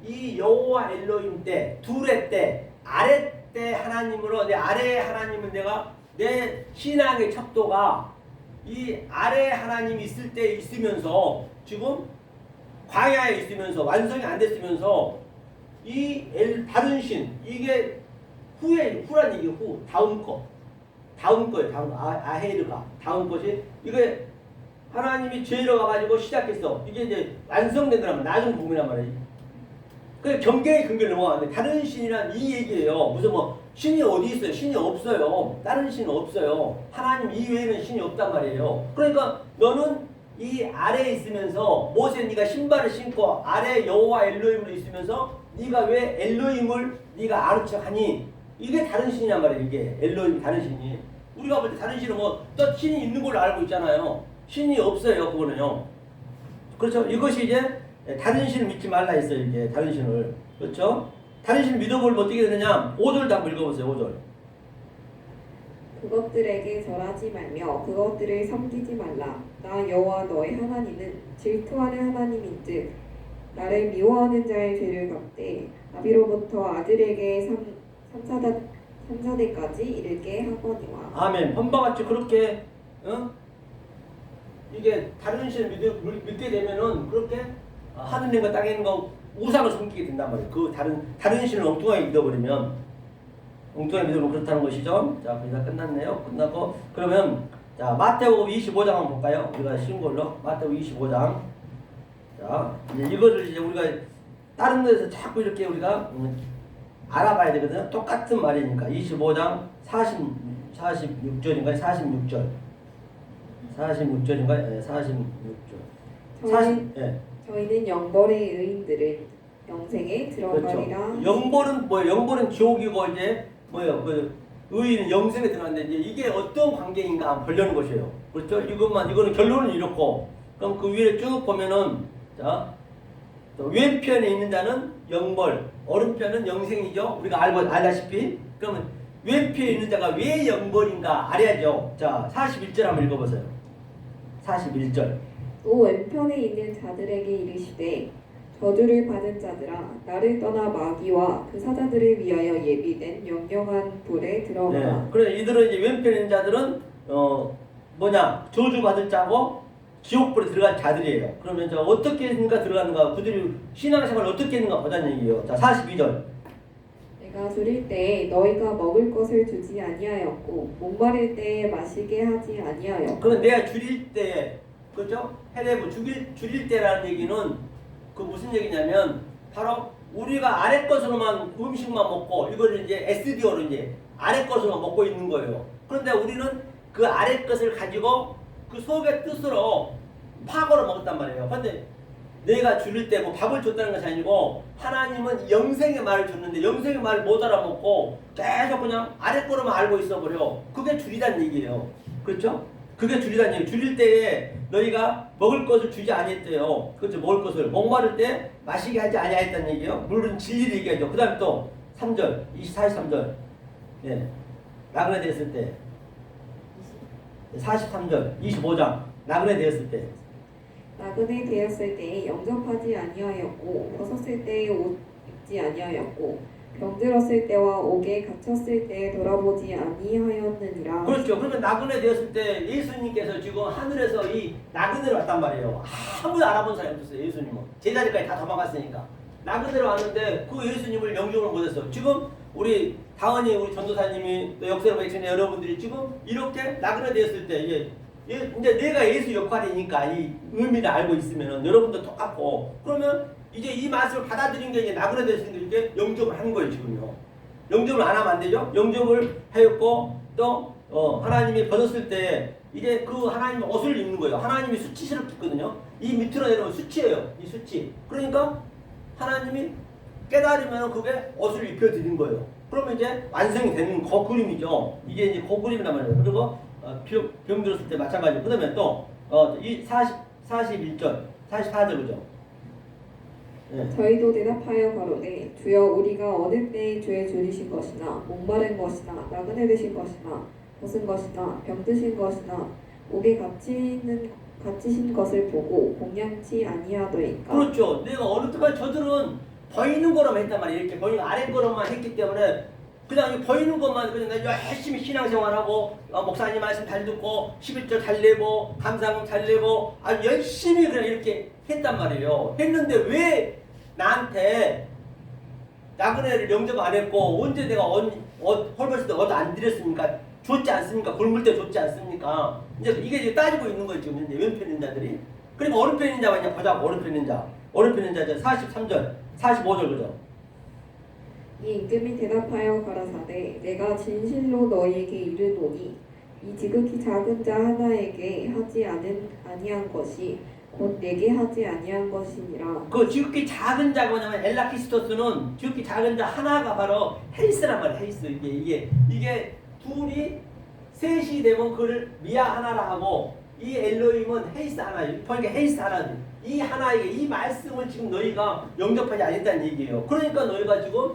이 여호와 엘로힘 때 둘의 때 아래 때 하나님으로 내 아래 하나님은 내가 내 신앙의 척도가 이 아래 하나님이 있을 때 있으면서 지금 광야에 있으면서 완성이 안 됐으면서 이 다른 신 이게 후란 얘기 다음 거예요. 아헤르가 다음 것이 이게 하나님이 죄로 가가지고 시작했어. 이게 이제 완성된다면 나중 부분이란 말이에요. 그 경계의 근결 넘어가는데 다른 신이란 이 얘기예요. 무슨 뭐 신이 어디 있어요? 신이 없어요. 다른 신은 없어요. 하나님 이외에는 신이 없단 말이에요. 그러니까 너는 이 아래에 있으면서 모세 네가 신발을 신고 아래 여호와 엘로힘으로 있으면서 네가 왜 엘로힘을 네가 아는 척하니? 이게 다른 신이란 말이에요. 이게 엘로힘 다른 신이. 우리가 볼 때 다른 신은 또 신이 있는 걸로 알고 있잖아요. 신이 없어요. 그거는요. 그렇죠? 이것이 이제 다른 신을 믿지 말라 했어요. 이제 다른 신을. 그렇죠? 다른 신을 믿어보면 어떻게 되느냐? 5절도 한번 읽어보세요. 5절. 그것들에게 절하지 말며 그것들을 섬기지 말라. 나 여호와 너의 하나님은 질투하는 하나님인즉 나를 미워하는 자의 죄를 갚되 아비로부터 아들에게 삼사대까지 이르게 하거니와. 아멘. 본바 같이 그렇게 이게 다른 신을 믿게 되면은 그렇게 하늘님과 땅에 있는 거 우상을 섬기게 된단 말이에요. 그 다른 신을 엉뚱하게 믿어버리면 엉뚱하게 믿으면 그렇다는 것이죠. 자, 거의 다 끝났네요. 끝났고 그러면 자 마태복음 25장 한번 볼까요? 우리가 쉬운 걸로 마태복음 25장. 자 이제 이거를 이제 우리가 다른 데서 자꾸 이렇게 우리가 알아봐야 되거든요. 똑같은 말이니까 25장 46절인가요? 46절. 46절인가요? 네, 46절. 저희는 영벌의 의인들은 영생에 들어가리라. 그렇죠. 영벌은 뭐예요? 영벌은 지옥이고 이제 뭐예요? 그 의인은 영생에 들어가는데 이제 이게 어떤 관계인가 보려는 것이에요. 그렇죠? 이거는 결론은 이렇고 그럼 그 위에 쭉 보면은 자 왼편에 있는 자는 영벌, 오른편은 영생이죠. 우리가 알다시피 그러면 왼편에 있는 자가 왜 영벌인가 알아야죠. 자 41절 한번 읽어보세요. 41절. 또 왼편에 있는 자들에게 이르시되 저주를 받은 자들아 나를 떠나 마귀와 그 사자들을 위하여 예비된 영영한 불에 들어가라. 네. 그래 이들은 이제 왼편에 있는 자들은 저주 받을 자고 지옥불에 들어갈 자들이에요. 그러면 저 어떻게 했는가 들어가는가 그들이 신앙생활을 어떻게 했는가 보자는 얘기예요. 자 42절. 내가 줄일 때에 너희가 먹을 것을 주지 아니하였고 목마를 때에 마시게 하지 아니하였고. 그럼 내가 줄일 때 그렇죠? 헤레브 줄일 때라는 얘기는 그 무슨 얘기냐면 바로 우리가 아래 것으로만 음식만 먹고 이거를 이제 SDO로 이제 아래 것으로만 먹고 있는 거예요. 그런데 우리는 그 아래 것을 가지고 그 속의 뜻으로 파고를 먹었단 말이에요. 그런데 내가 줄일 때 뭐 밥을 줬다는 것이 아니고 하나님은 영생의 말을 줬는데 영생의 말을 못 알아먹고 계속 그냥 아래 거로만 알고 있어버려. 그게 줄이다는 얘기예요. 그렇죠? 그게 줄이다는 얘기예요. 줄일 때에 너희가 먹을 것을 주지 아니했대요. 그렇죠? 먹을 것을 목마를 때 마시게 하지 아니했다는 얘기예요. 물론 진리를 얘기하죠. 그 다음에 또 3절 43절 예. 나그네 되었을 때 43절 25장 나그네 되었을 때 나그네 되었을 때에 영접하지 아니하였고 벗었을 때에 옷 입지 아니하였고 병들었을 때와 옥에 갇혔을 때에 돌아보지 아니하였느니라. 그렇죠. 그러면 나그네 되었을 때 예수님께서 지금 하늘에서 이 나그네로 왔단 말이에요. 아무도 알아본 사람이 없었어요. 예수님은 제자리까지 다 도망갔으니까 나그네로 왔는데 그 예수님을 영접을 못했어. 지금 우리 다은이 우리 전도사님이 또 역사를 보시는 여러분들이 지금 이렇게 나그네 되었을 때 이제 내가 예수 역할이니까 이 의미를 알고 있으면 여러분도 똑같고 그러면 이제 이 말씀을 받아들인 게 이제 나그네 되었으니까 이렇게 영접을 한 거예요. 지금요. 영접을 안 하면 안 되죠. 영접을 하였고 또 하나님이 벗었을 때 이제 그 하나님 옷을 입는 거예요. 하나님이 수치스럽게 있거든요. 이 밑으로 내려오면 수치예요. 이 수치. 그러니까 하나님이 깨달으면 그게 옷을 입혀드린 거예요. 그러면 이제 완성이 되는 그 그림이죠. 이게 이제 그 그림이란 말이에요. 그리고 병 들었을 때 마찬가지고 그다음에 또 이 41절 44절 그죠. 네. 저희도 대답하여 가로되 주여 우리가 어느 때에 주의 줄이신 것이나 목마른 것이나 나그네 되신 것이나 벗은 것이나 병드신 것이나 옥에 갇히신 것을 보고 공양치 아니하더이까. 그렇죠. 내가 어느 때까지 저들은 보이는 거로만 했단 말이에요. 이렇게 보이는 아래 거로만 했기 때문에 그냥 보이는 것만 그냥 내가 열심히 신앙생활하고 목사님 말씀 잘 듣고 11절 잘 내고 감사금 잘 내고 아주 열심히 그냥 이렇게 했단 말이에요. 했는데 왜 나한테 나그네를 영접 안 했고 언제 내가 헐벗을 때 옷 안 드렸습니까? 줬지 않습니까? 굶을 때 줬지 않습니까? 이제 이게 지금 따지고 있는 거예요. 지금 이제 왼편 있는 자들이. 그러니까 오른편 있는 자가 이제 보자고. 오른편 있는 자. 오른편 있는 자 이제 43절 45절 그죠? 이 임금이 대답하여 가라사대 내가 진실로 너희에게 이르노니 이 지극히 작은 자 하나에게 하지 아니한 것이 곧 내게 하지 아니한 것이니라. 그 지극히 작은 자가 뭐냐면 엘라키스토스는 지극히 작은 자 하나가 바로 헬스란 말이에요. 헬스. 이게 둘이 셋이 되면 그걸 미아 하나라 하고 이 엘로힘은 헬스 하나. 그러니까 헬스 하나. 이 하나에게 이 말씀을 지금 너희가 영접하지 않았다는 얘기예요. 그러니까 너희가 지금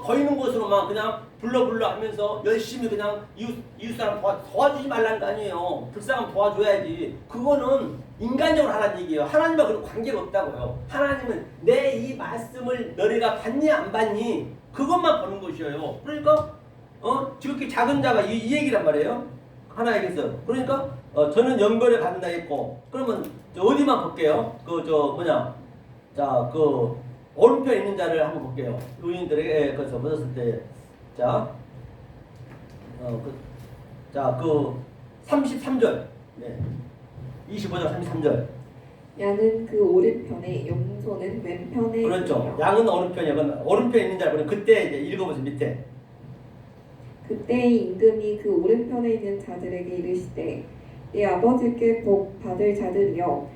보이는 곳으로만 그냥 불러 하면서 열심히 그냥 이웃 사람 도와주지 말라는 거 아니에요. 불쌍하면 도와줘야지. 그거는 인간적으로 하라는 얘기예요. 하나님과 그런 관계가 없다고요. 하나님은 내 이 말씀을 너희가 받니 안 받니 그것만 보는 것이에요. 그러니까 지극히 작은 자가 이 얘기란 말이에요. 하나에게서. 그러니까 저는 연결에 간다 했고 그러면 어디만 볼게요. 자, 오른편에 있는 자를 한번 볼게요. 의인들에게 그래서 보셨을 때, 자, 33절, 네, 25절 33절. 양은 그 오른편에 염소는 왼편에 그렇죠. 있으며. 양은 오른편이야. 오른편에 있는 자를 보면 그때 이제 읽어보세요 밑에. 그때 임금이 그 오른편에 있는 자들에게 이르시되 네 아버지께 복 받을 자들이여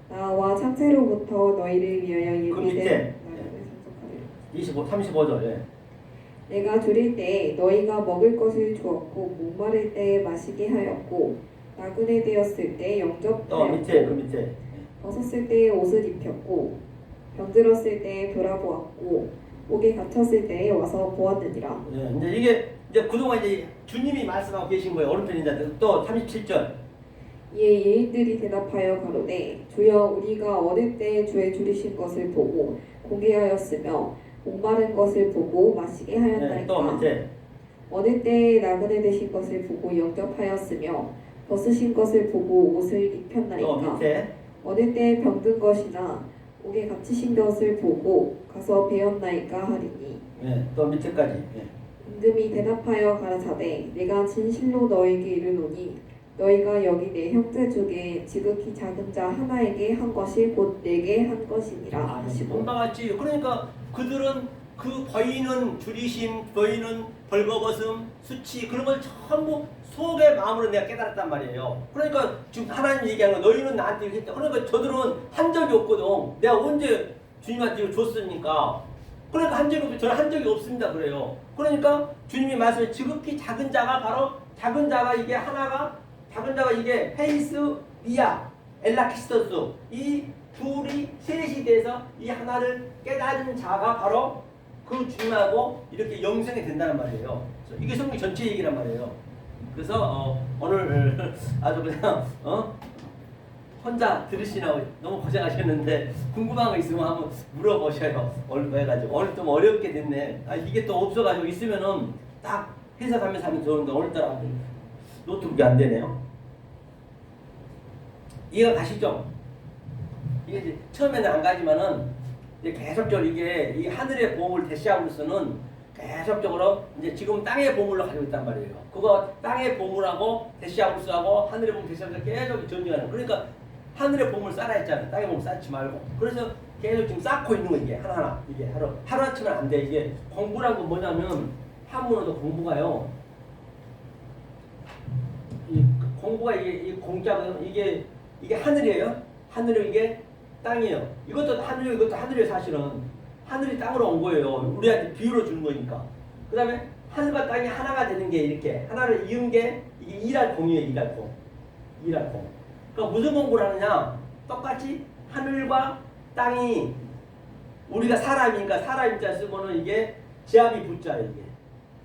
나와 창세로부터 너희를 위하여 그 밑에. 예비된 35절. 예. 내가 줄일 때에 너희가 먹을 것을 주었고 목마를 때에 마시게 하였고 나그네 되었을 때 밑에 영접하였고 밑에. 벗었을 때에 옷을 입혔고 병들었을 때에 돌아보았고 옥에 갇혔을 때에 와서 보았느니라. 예. 이제 이게 이제 그동안 이제 주님이 말씀하고 계신 거예요. 오른편인 자들. 또 37절. 이에 예인들이 대답하여 가로되 주여 우리가 어릴 때 주의 줄이신 것을 보고 공개하였으며 목마른 것을 보고 마시게 예. 하였나이까. 또 밑에. 어릴 때 나그네 되신 것을 보고 영접하였으며 벗으신 것을 보고 옷을 또 입혔나이까. 밑에. 어릴 때 병든 것이나 옥에 갇히신 것을 보고 가서 배웠나이까 하리니. 예. 또 밑에까지. 예. 임금이 대답하여 가라사대 내가 진실로 너에게 이르노니 너희가 여기 내 형제 중에 지극히 작은 자 하나에게 한 것이 곧 내게 한 것이니라 하시고. 본바 같지. 그러니까 그들은 그 보이는 줄이심, 보이는 벌거벗음, 수치 그런 걸 전부 속의 마음으로 내가 깨달았단 말이에요. 그러니까 지금 하나님 얘기하는 거 너희는 나한테 이렇게 했다. 그러니까 저들은 한 적이 없거든. 내가 언제 주님한테 이걸 줬습니까? 그러니까 한 적이 없어요. 저는 한 적이 없습니다. 그래요. 그러니까 주님이 말씀해 지극히 작은 자가 바로 작은 자가 이게 하나가 작은 자가 이게 헤이스, 미아, 엘라키스토스 이 둘이 셋이 돼서 이 하나를 깨달은 자가 바로 그 주님하고 이렇게 영생이 된다는 말이에요. 그래서 이게 성경 전체 얘기란 말이에요. 그래서 오늘 아주 그냥 혼자 들으시라고 너무 고생하셨는데 궁금한 거 있으면 한번 물어보셔요. 오늘 해가지고 오늘 좀 어렵게 됐네. 이게 또 없어가지고 있으면은 딱 해석하면서 하면 좋은데 오늘따라 노트북이 안 되네요. 이해가 가시죠? 이게 이제 처음에는 안 가지만은 이제 계속적으로 이게 이 하늘의 보험을 대시함으로써는 계속적으로 이제 지금 땅의 보물로 가지고 있단 말이에요. 그거 땅의 보물하고 대시함으로써 하고 하늘의 보물 대시함으로써 계속 전쟁하는. 그러니까 하늘의 보물 쌓아 했잖아요. 땅의 보물 쌓지 말고. 그래서 계속 지금 쌓고 있는 거 이게 하나하나. 이게 하루아침에 안 돼. 이게 공부란 건 뭐냐면 한문어도 공부가요. 이 공부가 이 공자가 이게 하늘이에요. 하늘이 이게 땅이에요. 이것도 하늘이고 이것도 하늘이에요. 사실은 하늘이 땅으로 온 거예요. 우리한테 비유로 주는 거니까. 그 다음에 하늘과 땅이 하나가 되는 게 이렇게 하나를 이은 게 이게 일할공이에요. 일할공. 그러니까 무슨 공부를 하느냐? 똑같이 하늘과 땅이 우리가 사람이니까 사람자 쓰고는 이게 지압이 붙자예요. 이게.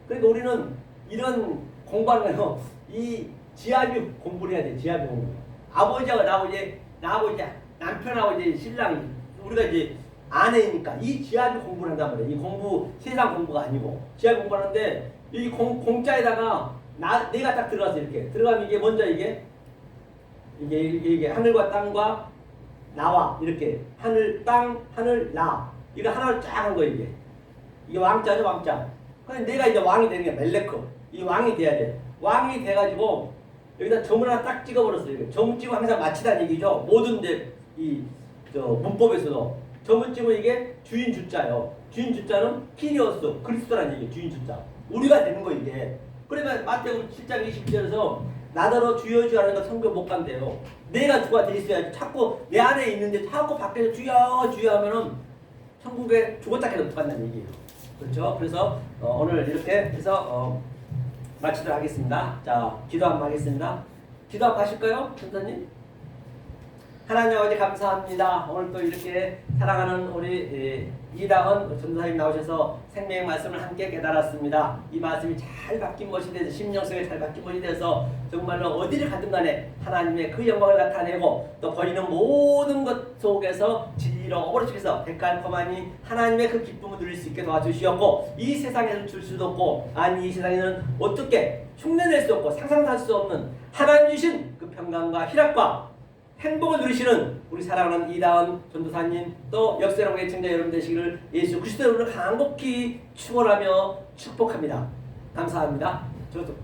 그러니까 우리는 이런 공부하는 거요. 이 지압이 공부를 해야 돼. 지압이 공부. 아버지하고 나하고 이제 남편하고 이제 신랑이 우리가 이제 아내니까 이 지압이 공부를 한단 말이에요. 이 공부 세상 공부가 아니고 지압 공부하는데 이 공자에다가 내가 딱 들어가서 이렇게 들어가면 이게 먼저 이게 하늘과 땅과 나와 이렇게 하늘 땅 하늘 나 이거 하나를 쫙 한 거 이게 왕자죠 왕자. 근데 내가 이제 왕이 되는 게 멜레크 이 왕이 돼야 돼. 왕이 돼가지고 여기다 점을 하나 딱 찍어버렸어요. 점 찍으면 항상 마치다는 얘기죠. 모든 문법에서도 점을 찍으면 이게 주인 주자요. 주인 주자는 키리오스, 그리스도라는 얘기예요. 주인 주자. 우리가 되는 거 이게. 그러면 마태복음 7장 20절에서 나더러 주여 주여 하는 거 성경 못 간대요. 내가 주가 돼 있어야지. 자꾸 내 안에 있는데 자꾸 밖에서 주여 주여 하면은 천국에 죽었다 해도 못 간다는 얘기예요. 그렇죠? 그래서 오늘 이렇게 해서 마치도록 하겠습니다. 자, 기도 한번 하겠습니다. 기도 한번 하실까요? 선생님? 하나님 아버지 감사합니다. 오늘 또 이렇게 사랑하는 우리 이다은 전도사님 나오셔서 생명의 말씀을 함께 깨달았습니다. 이 말씀이 잘 박힌 것이 돼서 심령 속에 잘 박힌 것이 돼서 정말로 어디를 가든 간에 하나님의 그 영광을 나타내고 또 버리는 모든 것 속에서 진리로 어버러지면서 백갈코마니 하나님의 그 기쁨을 누릴 수 있게 도와주시었고 이 세상에는 줄 수도 없고 아니 이 세상에는 어떻게 흉내낼 수 없고 상상도 할 수 없는 하나님 주신 그 평강과 희락과 행복을 누리시는 우리 사랑하는 이다은 전도사님 또 역사랑 애청자 여러분 되시기를 예수 그리스도 이름으로 간곡히 축원하며 축복합니다. 감사합니다. 저도